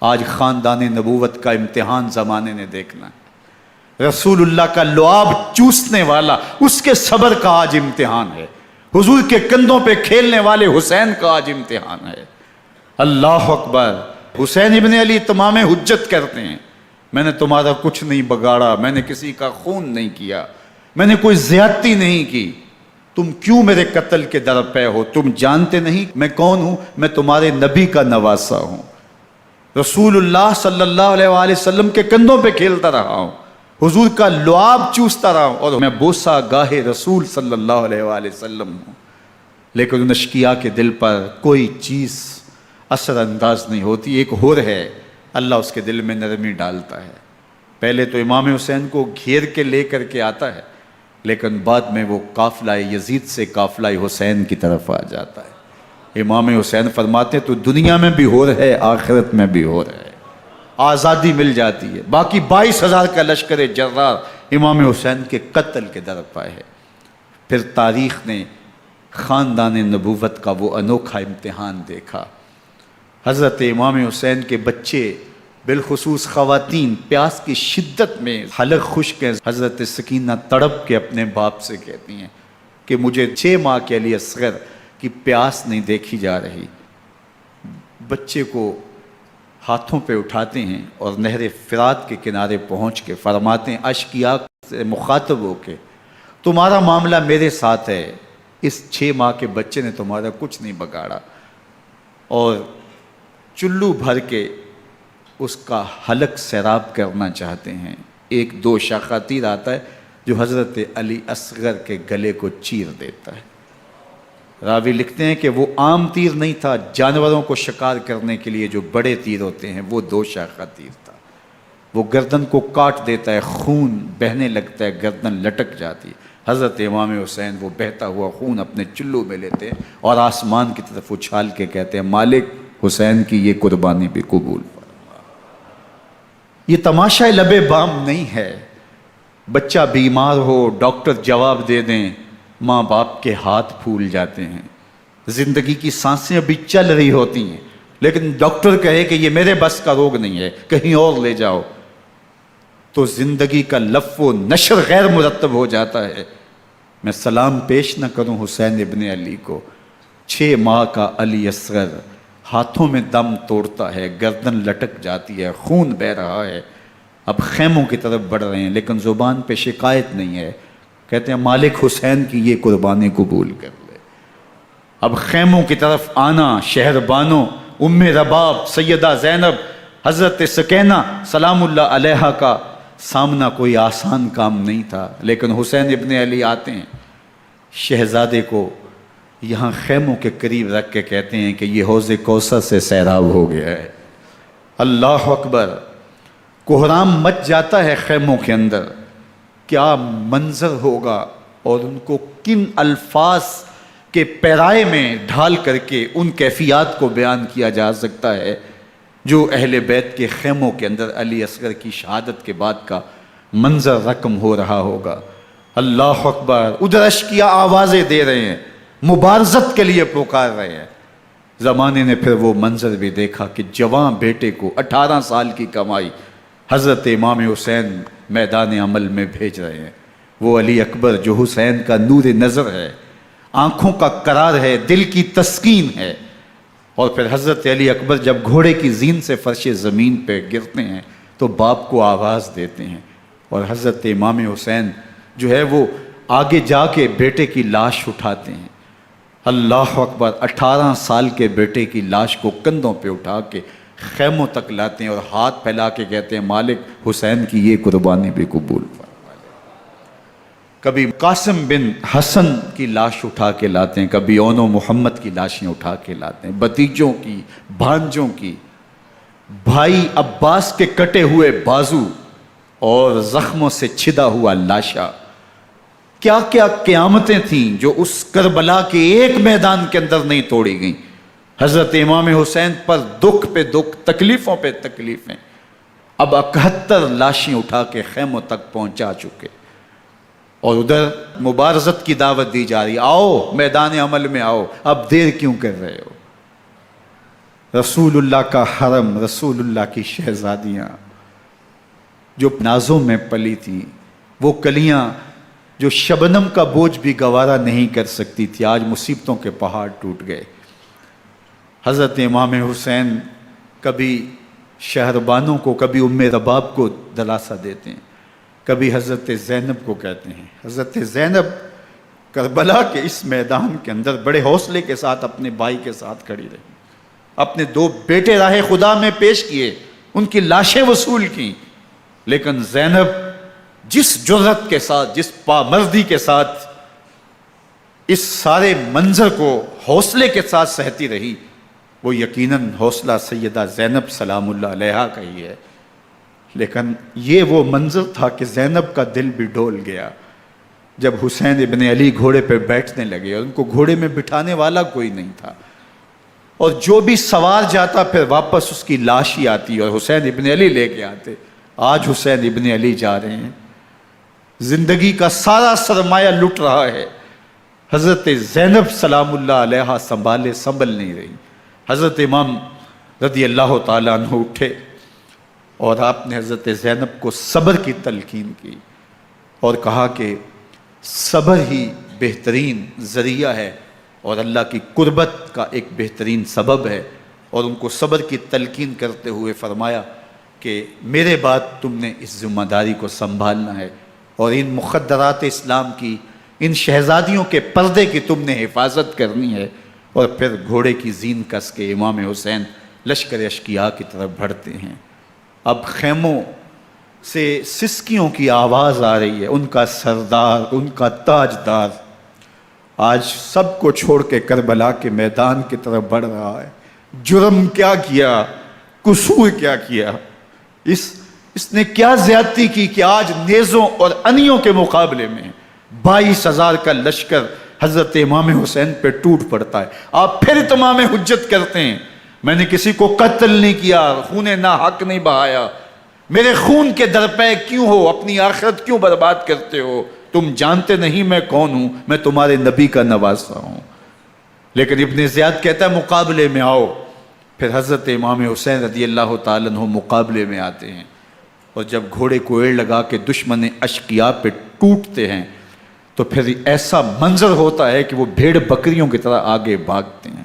آج خاندان نبوت کا امتحان زمانے نے دیکھنا ہے۔ رسول اللہ کا لعاب چوسنے والا اس کے صبر کا آج امتحان ہے، حضور کے کندھوں پہ کھیلنے والے حسین کا آج امتحان ہے۔ اللہ اکبر۔ حسین ابن علی تمام حجت کرتے ہیں میں نے تمہارا کچھ نہیں بگاڑا، میں نے کسی کا خون نہیں کیا، میں نے کوئی زیادتی نہیں کی، تم کیوں میرے قتل کے در پہ ہو؟ تم جانتے نہیں میں کون ہوں؟ میں تمہارے نبی کا نواسا ہوں، رسول اللہ صلی اللہ علیہ وآلہ وسلم کے کندھوں پہ کھیلتا رہا ہوں، حضور کا لعاب چوستا رہا ہوں، اور میں بوسہ گاہ رسول صلی اللہ علیہ وآلہ وسلم ہوں۔ لیکن ان اشقیاء کے دل پر کوئی چیز اثر انداز نہیں ہوتی۔ ایک ہور ہے، اللہ اس کے دل میں نرمی ڈالتا ہے۔ پہلے تو امام حسین کو گھیر کے لے کر کے آتا ہے، لیکن بعد میں وہ قافلہ یزید سے قافلہ حسین کی طرف آ جاتا ہے۔ امام حسین فرماتے ہیں تو دنیا میں بھی ہور ہے، آخرت میں بھی ہور ہے، آزادی مل جاتی ہے۔ باقی 22,000 کا لشکر جرار امام حسین کے قتل کے در پہ ہے۔ پھر تاریخ نے خاندان نبوت کا وہ انوکھا امتحان دیکھا۔ حضرت امام حسین کے بچے بالخصوص خواتین پیاس کی شدت میں حلق خشک ہیں۔ حضرت سکینہ تڑپ کے اپنے باپ سے کہتی ہیں کہ مجھے 6 ماہ کے علی اصغر کی پیاس نہیں دیکھی جا رہی۔ بچے کو ہاتھوں پہ اٹھاتے ہیں اور نہر فرات کے کنارے پہنچ کے فرماتے ہیں اشقیاء سے مخاطب ہو کے تمہارا معاملہ میرے ساتھ ہے، اس 6 ماہ کے بچے نے تمہارا کچھ نہیں بگاڑا، اور چلو بھر کے اس کا حلق سیراب کرنا چاہتے ہیں۔ ایک 2 شاخہ تیر آتا ہے جو حضرت علی اصغر کے گلے کو چیر دیتا ہے۔ راوی لکھتے ہیں کہ وہ عام تیر نہیں تھا، جانوروں کو شکار کرنے کے لیے جو بڑے تیر ہوتے ہیں وہ 2 شاخہ تیر تھا۔ وہ گردن کو کاٹ دیتا ہے، خون بہنے لگتا ہے، گردن لٹک جاتی ہے۔ حضرت امام حسین وہ بہتا ہوا خون اپنے چلو میں لیتے ہیں اور آسمان کی طرف اچھال کے کہتے ہیں مالک حسین کی یہ قربانی بھی قبول فرما۔ یہ تماشا لب بام نہیں ہے، بچہ بیمار ہو ڈاکٹر جواب دے دیں، ماں باپ کے ہاتھ پھول جاتے ہیں، زندگی کی سانسیں ابھی چل رہی ہوتی ہیں، لیکن ڈاکٹر کہے کہ یہ میرے بس کا روگ نہیں ہے، کہیں اور لے جاؤ، تو زندگی کا لف و نشر غیر مرتب ہو جاتا ہے۔ میں سلام پیش نہ کروں حسین ابن علی کو، 6 ماہ کا علی اصغر ہاتھوں میں دم توڑتا ہے، گردن لٹک جاتی ہے، خون بہہ رہا ہے، اب خیموں کی طرف بڑھ رہے ہیں، لیکن زبان پہ شکایت نہیں ہے، کہتے ہیں مالک حسین کی یہ قربانی قبول کر لے۔ اب خیموں کی طرف آنا، شہر بانوں ام رباب سیدہ زینب حضرت سکینہ سلام اللہ علیہا کا سامنا کوئی آسان کام نہیں تھا، لیکن حسین ابن علی آتے ہیں، شہزادے کو یہاں خیموں کے قریب رکھ کے کہتے ہیں کہ یہ حوض کوثر سے سیراب ہو گیا ہے۔ اللہ اکبر، کوہرام مچ جاتا ہے خیموں کے اندر، کیا منظر ہوگا اور ان کو کن الفاظ کے پیرائے میں ڈھال کر کے ان کیفیات کو بیان کیا جا سکتا ہے جو اہل بیت کے خیموں کے اندر علی اصغر کی شہادت کے بعد کا منظر رقم ہو رہا ہوگا۔ اللہ اکبر، ادھر اشکیا آوازیں دے رہے ہیں، مبارزت کے لیے پکار رہے ہیں۔ زمانے نے پھر وہ منظر بھی دیکھا کہ جوان بیٹے کو 18 سال کی کمائی حضرت امام حسین میدان عمل میں بھیج رہے ہیں۔ وہ علی اکبر جو حسین کا نور نظر ہے، آنکھوں کا قرار ہے، دل کی تسکین ہے۔ اور پھر حضرت علی اکبر جب گھوڑے کی زین سے فرش زمین پہ گرتے ہیں تو باپ کو آواز دیتے ہیں، اور حضرت امام حسین جو ہے وہ آگے جا کے بیٹے کی لاش اٹھاتے ہیں۔ اللہ اکبر، 18 سال کے بیٹے کی لاش کو کندھوں پہ اٹھا کے خیموں تک لاتے ہیں اور ہاتھ پھیلا کے کہتے ہیں مالک حسین کی یہ قربانی بھی قبول فرما۔ کبھی قاسم بن حسن کی لاش اٹھا کے لاتے ہیں، کبھی اون و محمد کی لاشیں اٹھا کے لاتے ہیں، بھتیجوں کی، بھانجوں کی، بھائی عباس کے کٹے ہوئے بازو اور زخموں سے چھدا ہوا لاشا۔ کیا کیا قیامتیں تھیں جو اس کربلا کے ایک میدان کے اندر نہیں توڑی گئیں۔ حضرت امام حسین پر دکھ پہ دکھ، تکلیفوں پہ تکلیفیں۔ اب 71 لاشیں اٹھا کے خیموں تک پہنچا چکے، اور ادھر مبارزت کی دعوت دی جا رہی، آؤ میدان عمل میں آؤ، اب دیر کیوں کر رہے ہو۔ رسول اللہ کا حرم، رسول اللہ کی شہزادیاں جو نازوں میں پلی تھیں، وہ کلیاں جو شبنم کا بوجھ بھی گوارا نہیں کر سکتی تھی، آج مصیبتوں کے پہاڑ ٹوٹ گئے۔ حضرت امام حسین کبھی شہربانوں کو، کبھی ام رباب کو دلاسا دیتے ہیں، کبھی حضرت زینب کو کہتے ہیں۔ حضرت زینب کربلا کے اس میدان کے اندر بڑے حوصلے کے ساتھ اپنے بھائی کے ساتھ کھڑی رہی، اپنے 2 بیٹے راہ خدا میں پیش کیے، ان کی لاشیں وصول کیں، لیکن زینب جس جرأت کے ساتھ، جس پامردی کے ساتھ اس سارے منظر کو حوصلے کے ساتھ سہتی رہی، وہ یقیناً حوصلہ سیدہ زینب سلام اللہ علیہا کا ہی ہے۔ لیکن یہ وہ منظر تھا کہ زینب کا دل بھی ڈول گیا جب حسین ابن علی گھوڑے پہ بیٹھنے لگے اور ان کو گھوڑے میں بٹھانے والا کوئی نہیں تھا، اور جو بھی سوار جاتا پھر واپس اس کی لاش ہی آتی اور حسین ابن علی لے کے آتے۔ آج حسین ابن علی جا رہے ہیں، زندگی کا سارا سرمایہ لٹ رہا ہے، حضرت زینب سلام اللہ علیہا سنبھل نہیں رہی۔ حضرت امام رضی اللہ تعالیٰ عنہ اٹھے اور آپ نے حضرت زینب کو صبر کی تلقین کی اور کہا کہ صبر ہی بہترین ذریعہ ہے اور اللہ کی قربت کا ایک بہترین سبب ہے، اور ان کو صبر کی تلقین کرتے ہوئے فرمایا کہ میرے بعد تم نے اس ذمہ داری کو سنبھالنا ہے اور ان مخدرات اسلام کی، ان شہزادیوں کے پردے کی تم نے حفاظت کرنی ہے۔ اور پھر گھوڑے کی زین کس کے امام حسین لشکر اشکیا کی طرف بڑھتے ہیں۔ اب خیموں سے سسکیوں کی آواز آ رہی ہے، ان کا سردار، ان کا تاجدار آج سب کو چھوڑ کے کربلا کے میدان کی طرف بڑھ رہا ہے۔ جرم کیا کیا، قصور کیا کیا، اس نے کیا زیادتی کی کہ آج نیزوں اور انیوں کے مقابلے میں 22,000 کا لشکر حضرت امام حسین پہ ٹوٹ پڑتا ہے۔ آپ پھر اتمام حجت کرتے ہیں، میں نے کسی کو قتل نہیں کیا، خون ناحق نہیں بہایا، میرے خون کے درپے کیوں ہو، اپنی آخرت کیوں برباد کرتے ہو، تم جانتے نہیں میں کون ہوں، میں تمہارے نبی کا نواسا ہوں۔ لیکن ابن زیاد کہتا ہے مقابلے میں آؤ۔ پھر حضرت امام حسین رضی اللہ تعالیٰ عنہ مقابلے میں آتے ہیں، اور جب گھوڑے کو ایڑ لگا کے دشمن اشقیاء پہ ٹوٹتے ہیں تو پھر ایسا منظر ہوتا ہے کہ وہ بھیڑ بکریوں کی طرح آگے بھاگتے ہیں۔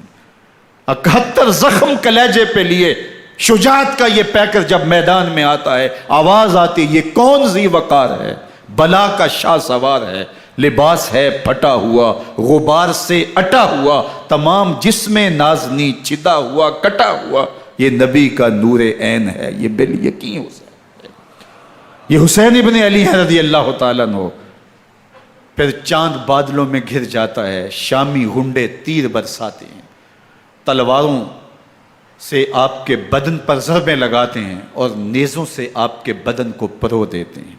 71 زخم کلیجے پہ لیے شجاعت کا یہ پیکر جب میدان میں آتا ہے، آواز آتی ہے یہ کون ذی وقار ہے، بلا کا شاہ سوار ہے، لباس ہے پھٹا ہوا غبار سے اٹا ہوا، تمام جسم نازنی چھدا ہوا کٹا ہوا، یہ نبی کا نور عین ہے، یہ بالیقین حسین ہے، یہ حسین ابن علی ہے رضی اللہ تعالیٰ عنہ۔ پھر چاند بادلوں میں گھر جاتا ہے، شامی غنڈے تیر برساتے ہیں، تلواروں سے آپ کے بدن پر ضربیں لگاتے ہیں اور نیزوں سے آپ کے بدن کو پرو دیتے ہیں۔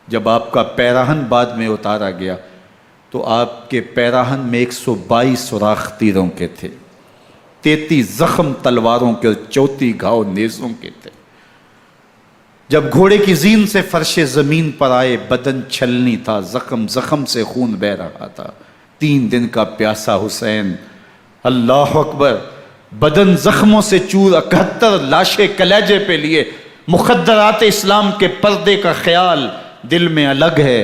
جب آپ کا پیراہن بعد میں اتارا گیا تو آپ کے پیراہن میں 122 سوراخ تیروں کے تھے، 33 زخم تلواروں کے اور 34 گھاؤ نیزوں کے تھے۔ جب گھوڑے کی زین سے فرش زمین پر آئے، بدن چھلنی تھا، زخم زخم سے خون بہ رہا تھا، 3 دن کا پیاسا حسین، اللہ اکبر، بدن زخموں سے چور، 71 لاشیں کلیجے پہ لیے، مخدرات اسلام کے پردے کا خیال دل میں الگ ہے،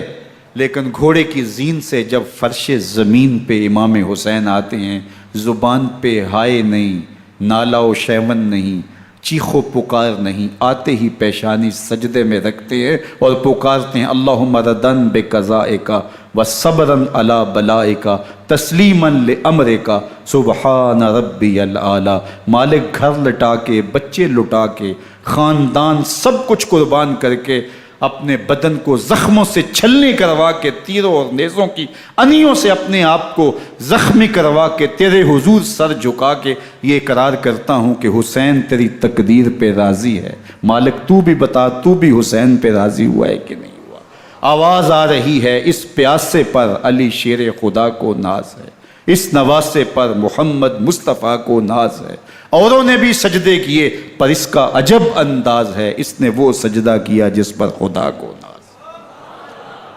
لیکن گھوڑے کی زین سے جب فرش زمین پہ امام حسین آتے ہیں، زبان پہ ہائے نہیں، نالا و شیون نہیں، چیخ و پکار نہیں، آتے ہی پیشانی سجدے میں رکھتے ہیں اور پکارتے ہیں اللہم ردن بقضائک وصبرن علی بلائک تسلیمن لامرک سبحان ربی الاعلی۔ مالک گھر لٹا کے، بچے لٹا کے، خاندان سب کچھ قربان کر کے، اپنے بدن کو زخموں سے چھلنی کروا کے، تیروں اور نیزوں کی انیوں سے اپنے آپ کو زخمی کروا کے، تیرے حضور سر جھکا کے یہ اقرار کرتا ہوں کہ حسین تیری تقدیر پہ راضی ہے، مالک تو بھی بتا، تو بھی حسین پہ راضی ہوا ہے کہ نہیں ہوا؟ آواز آ رہی ہے، اس پیاسے پر علی شیر خدا کو ناز ہے، اس نواسے پر محمد مصطفیٰ کو ناز ہے، اوروں نے بھی سجدے کیے پر اس کا عجب انداز ہے، اس نے وہ سجدہ کیا جس پر خدا کو ناز۔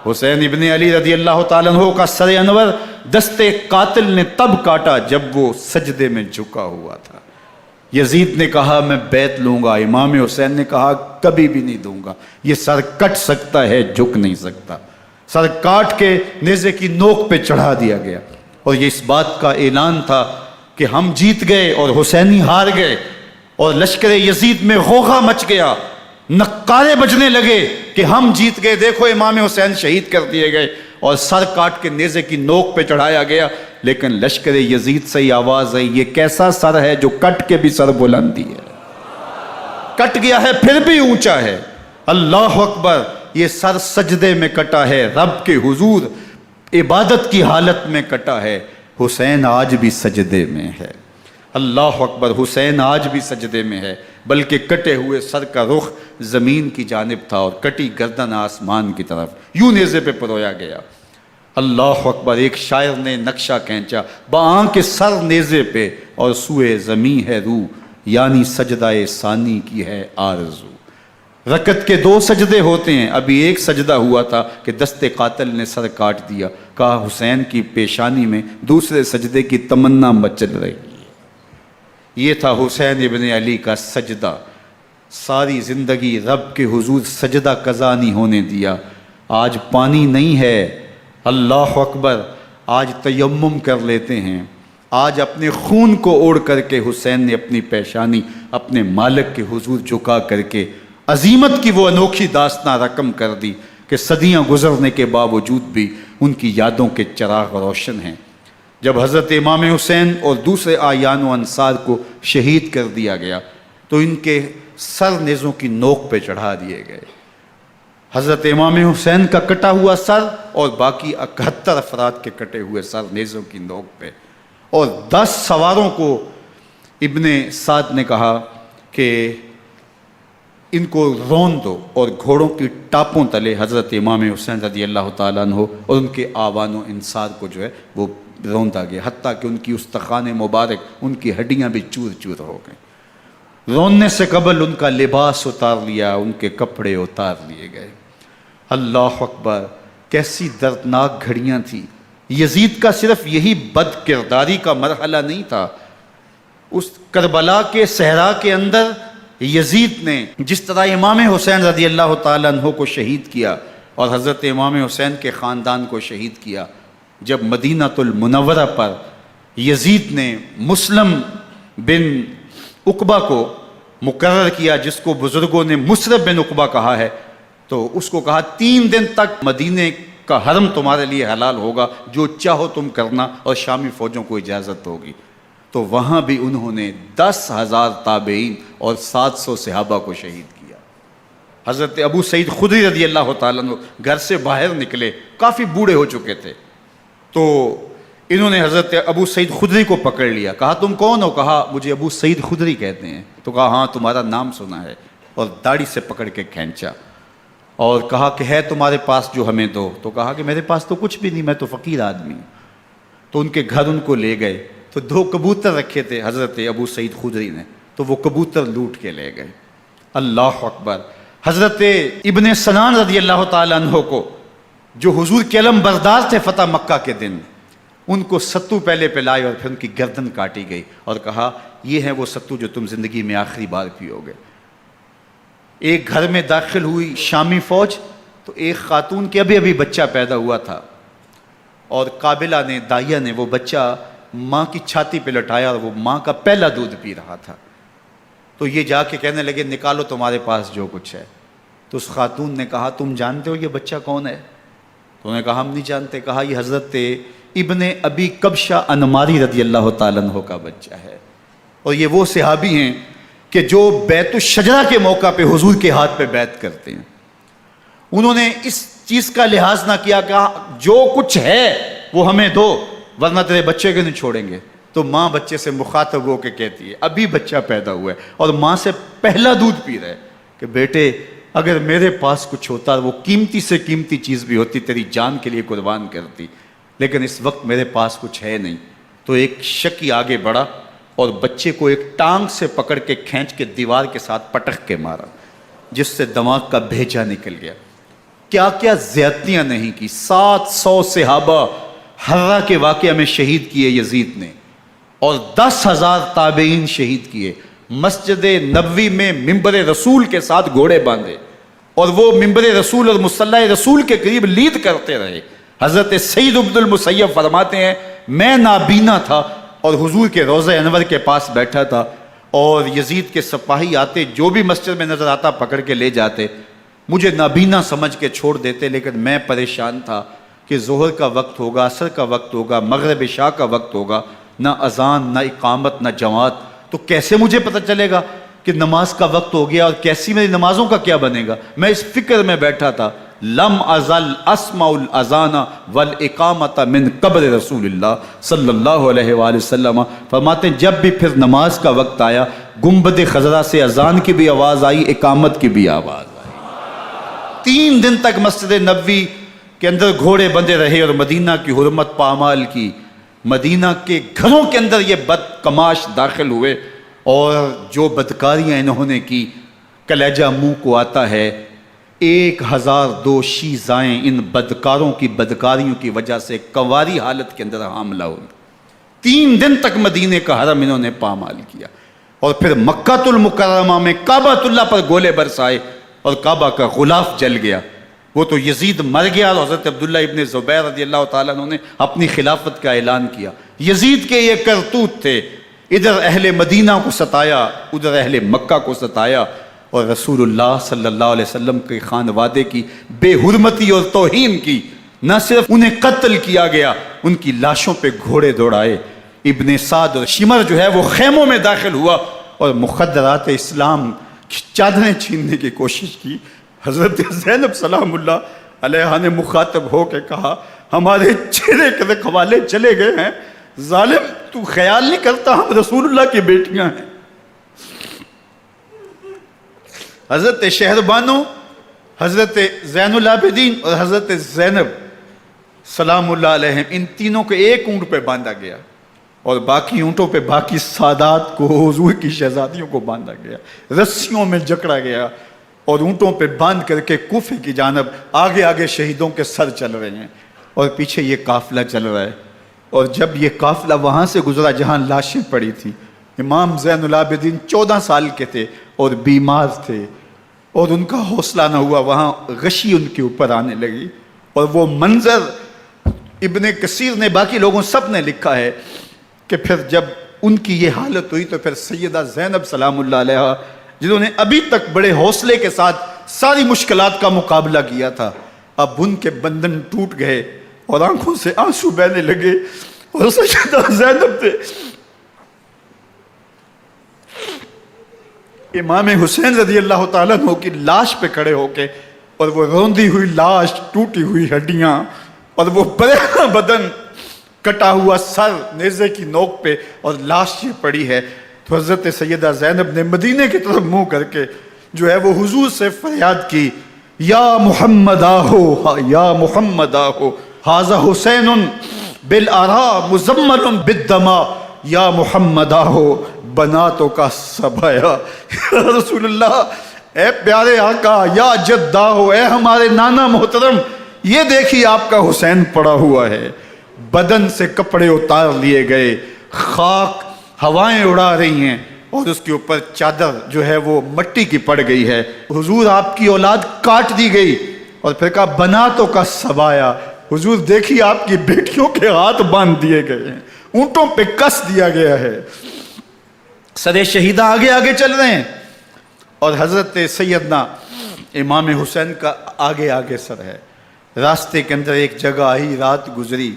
حسین ابن علی رضی اللہ تعالیٰ عنہ کا سر انور دستے قاتل نے تب کاٹا جب وہ سجدے میں جھکا ہوا تھا۔ یزید نے کہا میں بیعت لوں گا، امام حسین نے کہا کبھی بھی نہیں دوں گا، یہ سر کٹ سکتا ہے جھک نہیں سکتا۔ سر کاٹ کے نیزے کی نوک پہ چڑھا دیا گیا اور یہ اس بات کا اعلان تھا کہ ہم جیت گئے اور حسینی ہار گئے، اور لشکر یزید میں غوغا مچ گیا، نقارے بجنے لگے کہ ہم جیت گئے، دیکھو امام حسین شہید کر دیے گئے، اور سر کاٹ کے نیزے کی نوک پہ چڑھایا گیا۔ لیکن لشکر یزید سے ہی آواز آئی یہ کیسا سر ہے جو کٹ کے بھی سر بلندی ہے، کٹ گیا ہے پھر بھی اونچا ہے، اللہ اکبر، یہ سر سجدے میں کٹا ہے، رب کے حضور عبادت کی حالت میں کٹا ہے، حسین آج بھی سجدے میں ہے، اللہ اکبر، حسین آج بھی سجدے میں ہے، بلکہ کٹے ہوئے سر کا رخ زمین کی جانب تھا اور کٹی گردن آسمان کی طرف، یوں نیزے پہ پرویا گیا، اللہ اکبر۔ ایک شاعر نے نقشہ کھینچا، بآنکھ سر نیزے پہ اور سوئے زمین ہے روح، یعنی سجدہ ثانی کی ہے آرزو۔ رکعت کے 2 سجدے ہوتے ہیں، ابھی ایک سجدہ ہوا تھا کہ دست قاتل نے سر کاٹ دیا، کہا حسین کی پیشانی میں دوسرے سجدے کی تمنا مچل رہی ہے۔ یہ تھا حسین ابن علی کا سجدہ، ساری زندگی رب کے حضور سجدہ قضا نہیں ہونے دیا۔ آج پانی نہیں ہے، اللہ اکبر، آج تیمم کر لیتے ہیں، آج اپنے خون کو اوڑھ کر کے حسین نے اپنی پیشانی اپنے مالک کے حضور جھکا کر کے عظیمت کی وہ انوکھی داستان رقم کر دی کہ صدیاں گزرنے کے باوجود بھی ان کی یادوں کے چراغ روشن ہیں۔ جب حضرت امام حسین اور دوسرے اعیان و انصار کو شہید کر دیا گیا تو ان کے سر نیزوں کی نوک پہ چڑھا دیے گئے، حضرت امام حسین کا کٹا ہوا سر اور باقی 71 افراد کے کٹے ہوئے سر نیزوں کی نوک پہ، اور 10 سواروں کو ابن سعد نے کہا کہ ان کو رون دو، اور گھوڑوں کی ٹاپوں تلے حضرت امام حسین رضی اللہ تعالیٰ عنہ اور ان کے آوان و انصار کو جو ہے وہ روندا گیا، حتیٰ کہ ان کی استخوان مبارک، ان کی ہڈیاں بھی چور چور ہو گئیں۔ روننے سے قبل ان کا لباس اتار لیا، ان کے کپڑے اتار لیے گئے، اللہ اکبر، کیسی دردناک گھڑیاں تھیں۔ یزید کا صرف یہی بد کرداری کا مرحلہ نہیں تھا، اس کربلا کے صحرا کے اندر یزید نے جس طرح امام حسین رضی اللہ تعالیٰ عنہ کو شہید کیا اور حضرت امام حسین کے خاندان کو شہید کیا، جب مدینہ المنورہ پر یزید نے مسلم بن عقبہ کو مقرر کیا، جس کو بزرگوں نے مصرب بن عقبہ کہا ہے، تو اس کو کہا 3 دن تک مدینے کا حرم تمہارے لیے حلال ہوگا، جو چاہو تم کرنا، اور شامی فوجوں کو اجازت ہوگی۔ تو وہاں بھی انہوں نے 10,000 تابعین اور 700 صحابہ کو شہید کیا۔ حضرت ابو سعید خدری رضی اللہ تعالیٰ عنہ گھر سے باہر نکلے، کافی بوڑھے ہو چکے تھے، تو انہوں نے حضرت ابو سعید خدری کو پکڑ لیا، کہا تم کون ہو؟ کہا مجھے ابو سعید خدری کہتے ہیں۔ تو کہا ہاں تمہارا نام سنا ہے، اور داڑھی سے پکڑ کے کھینچا اور کہا کہ ہے تمہارے پاس جو ہمیں دو؟ تو کہا کہ میرے پاس تو کچھ بھی نہیں، میں تو فقیر آدمی ہوں۔ تو ان کے گھر ان کو لے گئے، تو 2 کبوتر رکھے تھے حضرت ابو سعید خدری نے، تو وہ کبوتر لوٹ کے لے گئے۔ اللہ اکبر۔ حضرت ابن سنان رضی اللہ تعالیٰ عنہ کو، جو حضور کے علم بردار تھے فتح مکہ کے دن، ان کو ستو پہلے پلائے اور پھر ان کی گردن کاٹی گئی، اور کہا یہ ہے وہ ستو جو تم زندگی میں آخری بار پیو گے۔ ایک گھر میں داخل ہوئی شامی فوج، تو ایک خاتون کے ابھی بچہ پیدا ہوا تھا، اور قابلہ نے، دائیا نے، وہ بچہ ماں کی چھاتی پہ لٹایا، اور وہ ماں کا پہلا دودھ پی رہا تھا۔ تو یہ جا کے کہنے لگے نکالو تمہارے پاس جو کچھ ہے۔ تو اس خاتون نے کہا تم جانتے ہو یہ بچہ کون ہے؟ تو انہوں نے کہا ہم نہیں جانتے۔ کہا یہ حضرت ابن ابی کبشہ انماری رضی اللہ تعالیٰ عنہ کا بچہ ہے، اور یہ وہ صحابی ہیں کہ جو بیت الشجرہ کے موقع پہ حضور کے ہاتھ پہ بیعت کرتے ہیں۔ انہوں نے اس چیز کا لحاظ نہ کیا کہ جو کچھ ہے وہ ہمیں دو، ورنہ تیرے بچے کو نہیں چھوڑیں گے۔ تو ماں بچے سے مخاطب ہو کے کہتی ہے، ابھی بچہ پیدا ہوا ہے اور ماں سے پہلا دودھ پی رہا ہے، کہ بیٹے اگر میرے پاس کچھ ہوتا، وہ قیمتی سے قیمتی چیز بھی ہوتی، تیری جان کے لیے قربان کرتی، لیکن اس وقت میرے پاس کچھ ہے نہیں۔ تو ایک شکی آگے بڑھا اور بچے کو ایک ٹانگ سے پکڑ کے کھینچ کے دیوار کے ساتھ پٹک کے مارا، جس سے دماغ کا بھیجا نکل گیا۔ کیا کیا زیادتیاں نہیں کی۔ 700 صحابہ حرہ کے واقعہ میں شہید کیے یزید نے، اور 10,000 تابعین شہید کیے۔ مسجد نبوی میں ممبر رسول کے ساتھ گھوڑے باندھے، اور وہ ممبر رسول اور مصلی رسول کے قریب لید کرتے رہے۔ حضرت سعید بن المسیب فرماتے ہیں میں نابینا تھا اور حضور کے روضہ انور کے پاس بیٹھا تھا، اور یزید کے سپاہی آتے، جو بھی مسجد میں نظر آتا پکڑ کے لے جاتے، مجھے نابینا سمجھ کے چھوڑ دیتے، لیکن میں پریشان تھا کہ ظہر کا وقت ہوگا، عصر کا وقت ہوگا، مغرب عشاء کا وقت ہوگا، نہ اذان، نہ اقامت، نہ جماعت، تو کیسے مجھے پتہ چلے گا کہ نماز کا وقت ہو گیا، اور کیسی میری نمازوں کا کیا بنے گا؟ میں اس فکر میں بیٹھا تھا۔ لم ازل اسمع الاذان والاقامت من قبر رسول اللہ صلی اللہ علیہ وآلہ وسلم۔ فرماتے ہیں جب بھی پھر نماز کا وقت آیا، گنبد خضرا سے اذان کی بھی آواز آئی، اقامت کی بھی آواز آئی۔ 3 دن تک مسجد نبوی کے اندر گھوڑے بندے رہے، اور مدینہ کی حرمت پامال کی۔ مدینہ کے گھروں کے اندر یہ بدکماش داخل ہوئے، اور جو بدکاریاں انہوں نے کی، کلیجہ منہ کو آتا ہے۔ 1002 شیزائیں ان بدکاروں کی بدکاریوں کی وجہ سے کنواری حالت کے اندر حاملہ ہوئی۔ 3 دن تک مدینے کا حرم انہوں نے پامال کیا، اور پھر مکہ المکرمہ میں کعبۃ اللہ پر گولے برسائے، اور کعبہ کا غلاف جل گیا۔ وہ تو یزید مر گیا، اور حضرت عبداللہ ابن زبیر رضی اللہ تعالیٰ عنہ نے اپنی خلافت کا اعلان کیا۔ یزید کے یہ کرتوت تھے، ادھر اہل مدینہ کو ستایا، ادھر اہل مکہ کو ستایا، اور رسول اللہ صلی اللہ علیہ وسلم کے خانوادے کی بے حرمتی اور توہین کی۔ نہ صرف انہیں قتل کیا گیا، ان کی لاشوں پہ گھوڑے دوڑائے۔ ابن سعد اور شمر جو ہے وہ خیموں میں داخل ہوا، اور مخدرات اسلام کی چادریں چھیننے کی کوشش کی۔ حضرت زینب سلام اللہ علیہ نے مخاطب ہو کے کہا ہمارے چہرے کے رکھوالے چلے گئے ہیں، ظالم تو خیال نہیں کرتا ہم رسول اللہ کی بیٹیاں ہیں۔ حضرت شہربانو، حضرت زین العابدین اور حضرت زینب سلام اللہ علیہ، ان تینوں کو ایک اونٹ پہ باندھا گیا، اور باقی اونٹوں پہ باقی سادات کو، حضور کی شہزادیوں کو باندھا گیا، رسیوں میں جکڑا گیا، اور اونٹوں پہ باندھ کر کے کوفے کی جانب آگے آگے شہیدوں کے سر چل رہے ہیں، اور پیچھے یہ قافلہ چل رہا ہے۔ اور جب یہ قافلہ وہاں سے گزرا جہاں لاشیں پڑی تھیں، امام زین العابدین 14 سال کے تھے اور بیمار تھے، اور ان کا حوصلہ نہ ہوا، وہاں غشی ان کے اوپر آنے لگی، اور وہ منظر ابن کثیر نے، باقی لوگوں سب نے لکھا ہے کہ پھر جب ان کی یہ حالت ہوئی تو پھر سیدہ زینب سلام اللہ علیہ، جنہوں نے ابھی تک بڑے حوصلے کے ساتھ ساری مشکلات کا مقابلہ کیا تھا، اب ان کے بندھن ٹوٹ گئے اور آنکھوں سے آنسو بہنے لگے، اور سیدہ زینب نے امام حسین رضی اللہ تعالیٰ عنہ کی لاش پہ کھڑے ہو کے، اور وہ روندی ہوئی لاش، ٹوٹی ہوئی ہڈیاں، اور وہ برینا بدن، کٹا ہوا سر نیزے کی نوک پہ، اور لاش یہ پڑی ہے، تو حضرت سیدہ زینب نے مدینے کی طرف منہ کر کے جو ہے وہ حضور سے فریاد کی، یا محمد آہو، یا محمد آہو، ھذا حسین بالآراء مزمل بالدماء، یا محمد آہو بناتوں کا سبایا۔ یا رسول اللہ، اے پیارے آقا، یا جد آہو، اے ہمارے نانا محترم، یہ دیکھیے آپ کا حسین پڑا ہوا ہے، بدن سے کپڑے اتار لیے گئے، خاک ہوائیں اڑا رہی ہیں، اور اس کے اوپر چادر جو ہے وہ مٹی کی پڑ گئی ہے۔ حضور آپ کی اولاد کاٹ دی گئی، اور پھر کہا بناتوں کا سبایا، حضور دیکھیے آپ کی بیٹیوں کے ہاتھ باندھ دیے گئے ہیں، اونٹوں پہ کس دیا گیا ہے، سر شہیدہ آگے آگے چل رہے ہیں، اور حضرت سیدنا امام حسین کا آگے آگے سر ہے۔ راستے کے اندر ایک جگہ آئی، رات گزری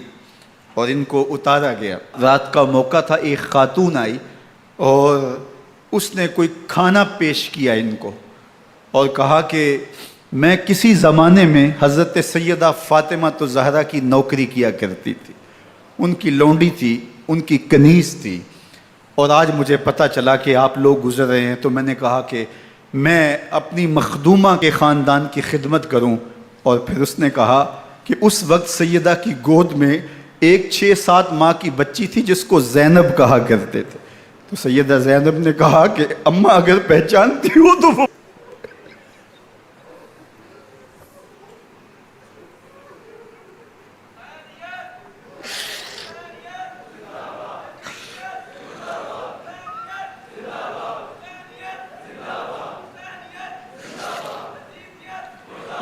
اور ان کو اتارا گیا۔ رات کا موقع تھا، ایک خاتون آئی اور اس نے کوئی کھانا پیش کیا ان کو، اور کہا کہ میں کسی زمانے میں حضرت سیدہ فاطمہ زہرا کی نوکری کیا کرتی تھی، ان کی لونڈی تھی، ان کی کنیز تھی، اور آج مجھے پتہ چلا کہ آپ لوگ گزر رہے ہیں، تو میں نے کہا کہ میں اپنی مخدومہ کے خاندان کی خدمت کروں۔ اور پھر اس نے کہا کہ اس وقت سیدہ کی گود میں ایک 6-7 ماہ کی بچی تھی جس کو زینب کہا کرتے تھے، تو سیدہ زینب نے کہا کہ اماں اگر پہچانتی ہو تو وہ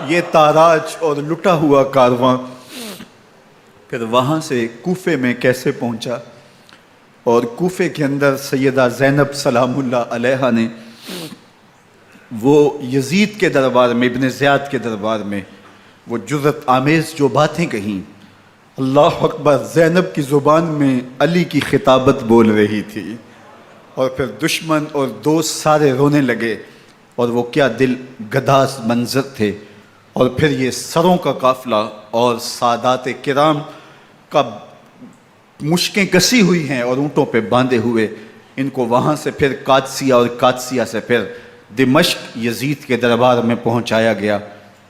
یہ تاراج اور لٹا ہوا کارواں پھر وہاں سے کوفے میں کیسے پہنچا، اور کوفے کے اندر سیدہ زینب سلام اللہ علیہا نے وہ یزید کے دربار میں، ابن زیاد کے دربار میں وہ جرأت آمیز جو باتیں کہیں، اللہ اکبر، زینب کی زبان میں علی کی خطابت بول رہی تھی، اور پھر دشمن اور دوست سارے رونے لگے، اور وہ کیا دل گداز منظر تھے۔ اور پھر یہ سروں کا قافلہ اور سادات کرام کا مشکیں کسی ہوئی ہیں اور اونٹوں پہ باندھے ہوئے، ان کو وہاں سے پھر قادسیہ اور قادسیہ سے پھر دمشق یزید کے دربار میں پہنچایا گیا،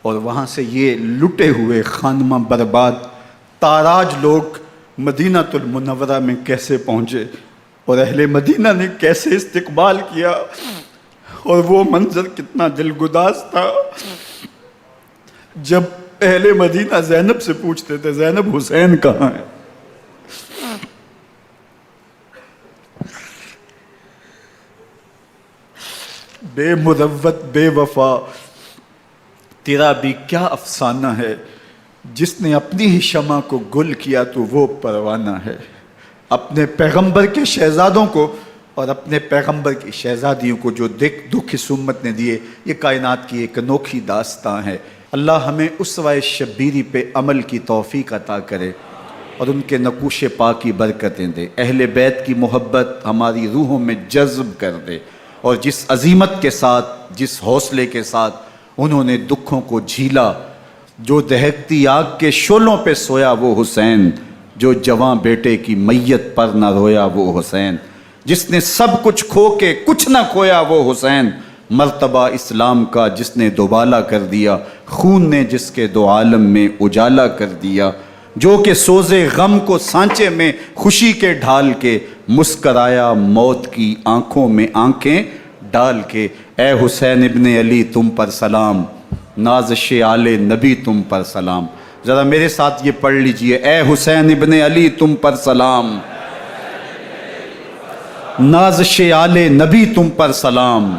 اور وہاں سے یہ لٹے ہوئے خانمہ برباد تاراج لوگ مدینہ المنورہ میں کیسے پہنچے، اور اہل مدینہ نے کیسے استقبال کیا، اور وہ منظر کتنا دلگداز تھا جب اہل مدینہ زینب سے پوچھتے تھے زینب حسین کہاں ہے؟ بے مروت بے وفا تیرا بھی کیا افسانہ ہے، جس نے اپنی ہی شمع کو گل کیا تو وہ پروانہ ہے۔ اپنے پیغمبر کے شہزادوں کو اور اپنے پیغمبر کی شہزادیوں کو جو دکھ اس امت نے دیے، یہ کائنات کی ایک انوکھی داستان ہے۔ اللہ ہمیں اسوہ شبیری پہ عمل کی توفیق عطا کرے اور ان کے نقوش پاک کی برکتیں دے، اہل بیت کی محبت ہماری روحوں میں جذب کر دے، اور جس عظیمت کے ساتھ، جس حوصلے کے ساتھ انہوں نے دکھوں کو جھیلا، جو دہکتی آگ کے شعلوں پہ سویا وہ حسین، جو جواں بیٹے کی میت پر نہ رویا وہ حسین، جس نے سب کچھ کھو کے کچھ نہ کھویا وہ حسین، مرتبہ اسلام کا جس نے دوبالا کر دیا، خون نے جس کے دو عالم میں اجالا کر دیا، جو کہ سوزے غم کو سانچے میں خوشی کے ڈھال کے، مسکرایا موت کی آنکھوں میں آنکھیں ڈال کے۔ اے حسین ابن علی تم پر سلام، نازش آل نبی تم پر سلام۔ ذرا میرے ساتھ یہ پڑھ لیجئے، اے حسین ابن علی تم پر سلام، نازش آل نبی تم پر سلام،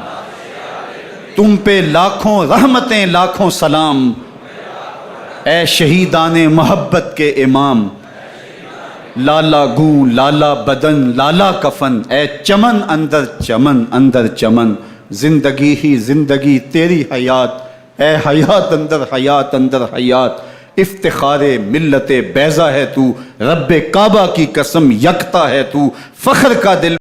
تم پہ لاکھوں رحمتیں لاکھوں سلام، اے شہیدان محبت کے امام، لالا گوں لالا بدن لالا کفن، اے چمن اندر چمن، زندگی ہی زندگی تیری حیات اے حیات اندر حیات اندر حیات، افتخار ملت بیضا ہے تو، رب کعبہ کی قسم یکتا ہے تو، فخر کا دل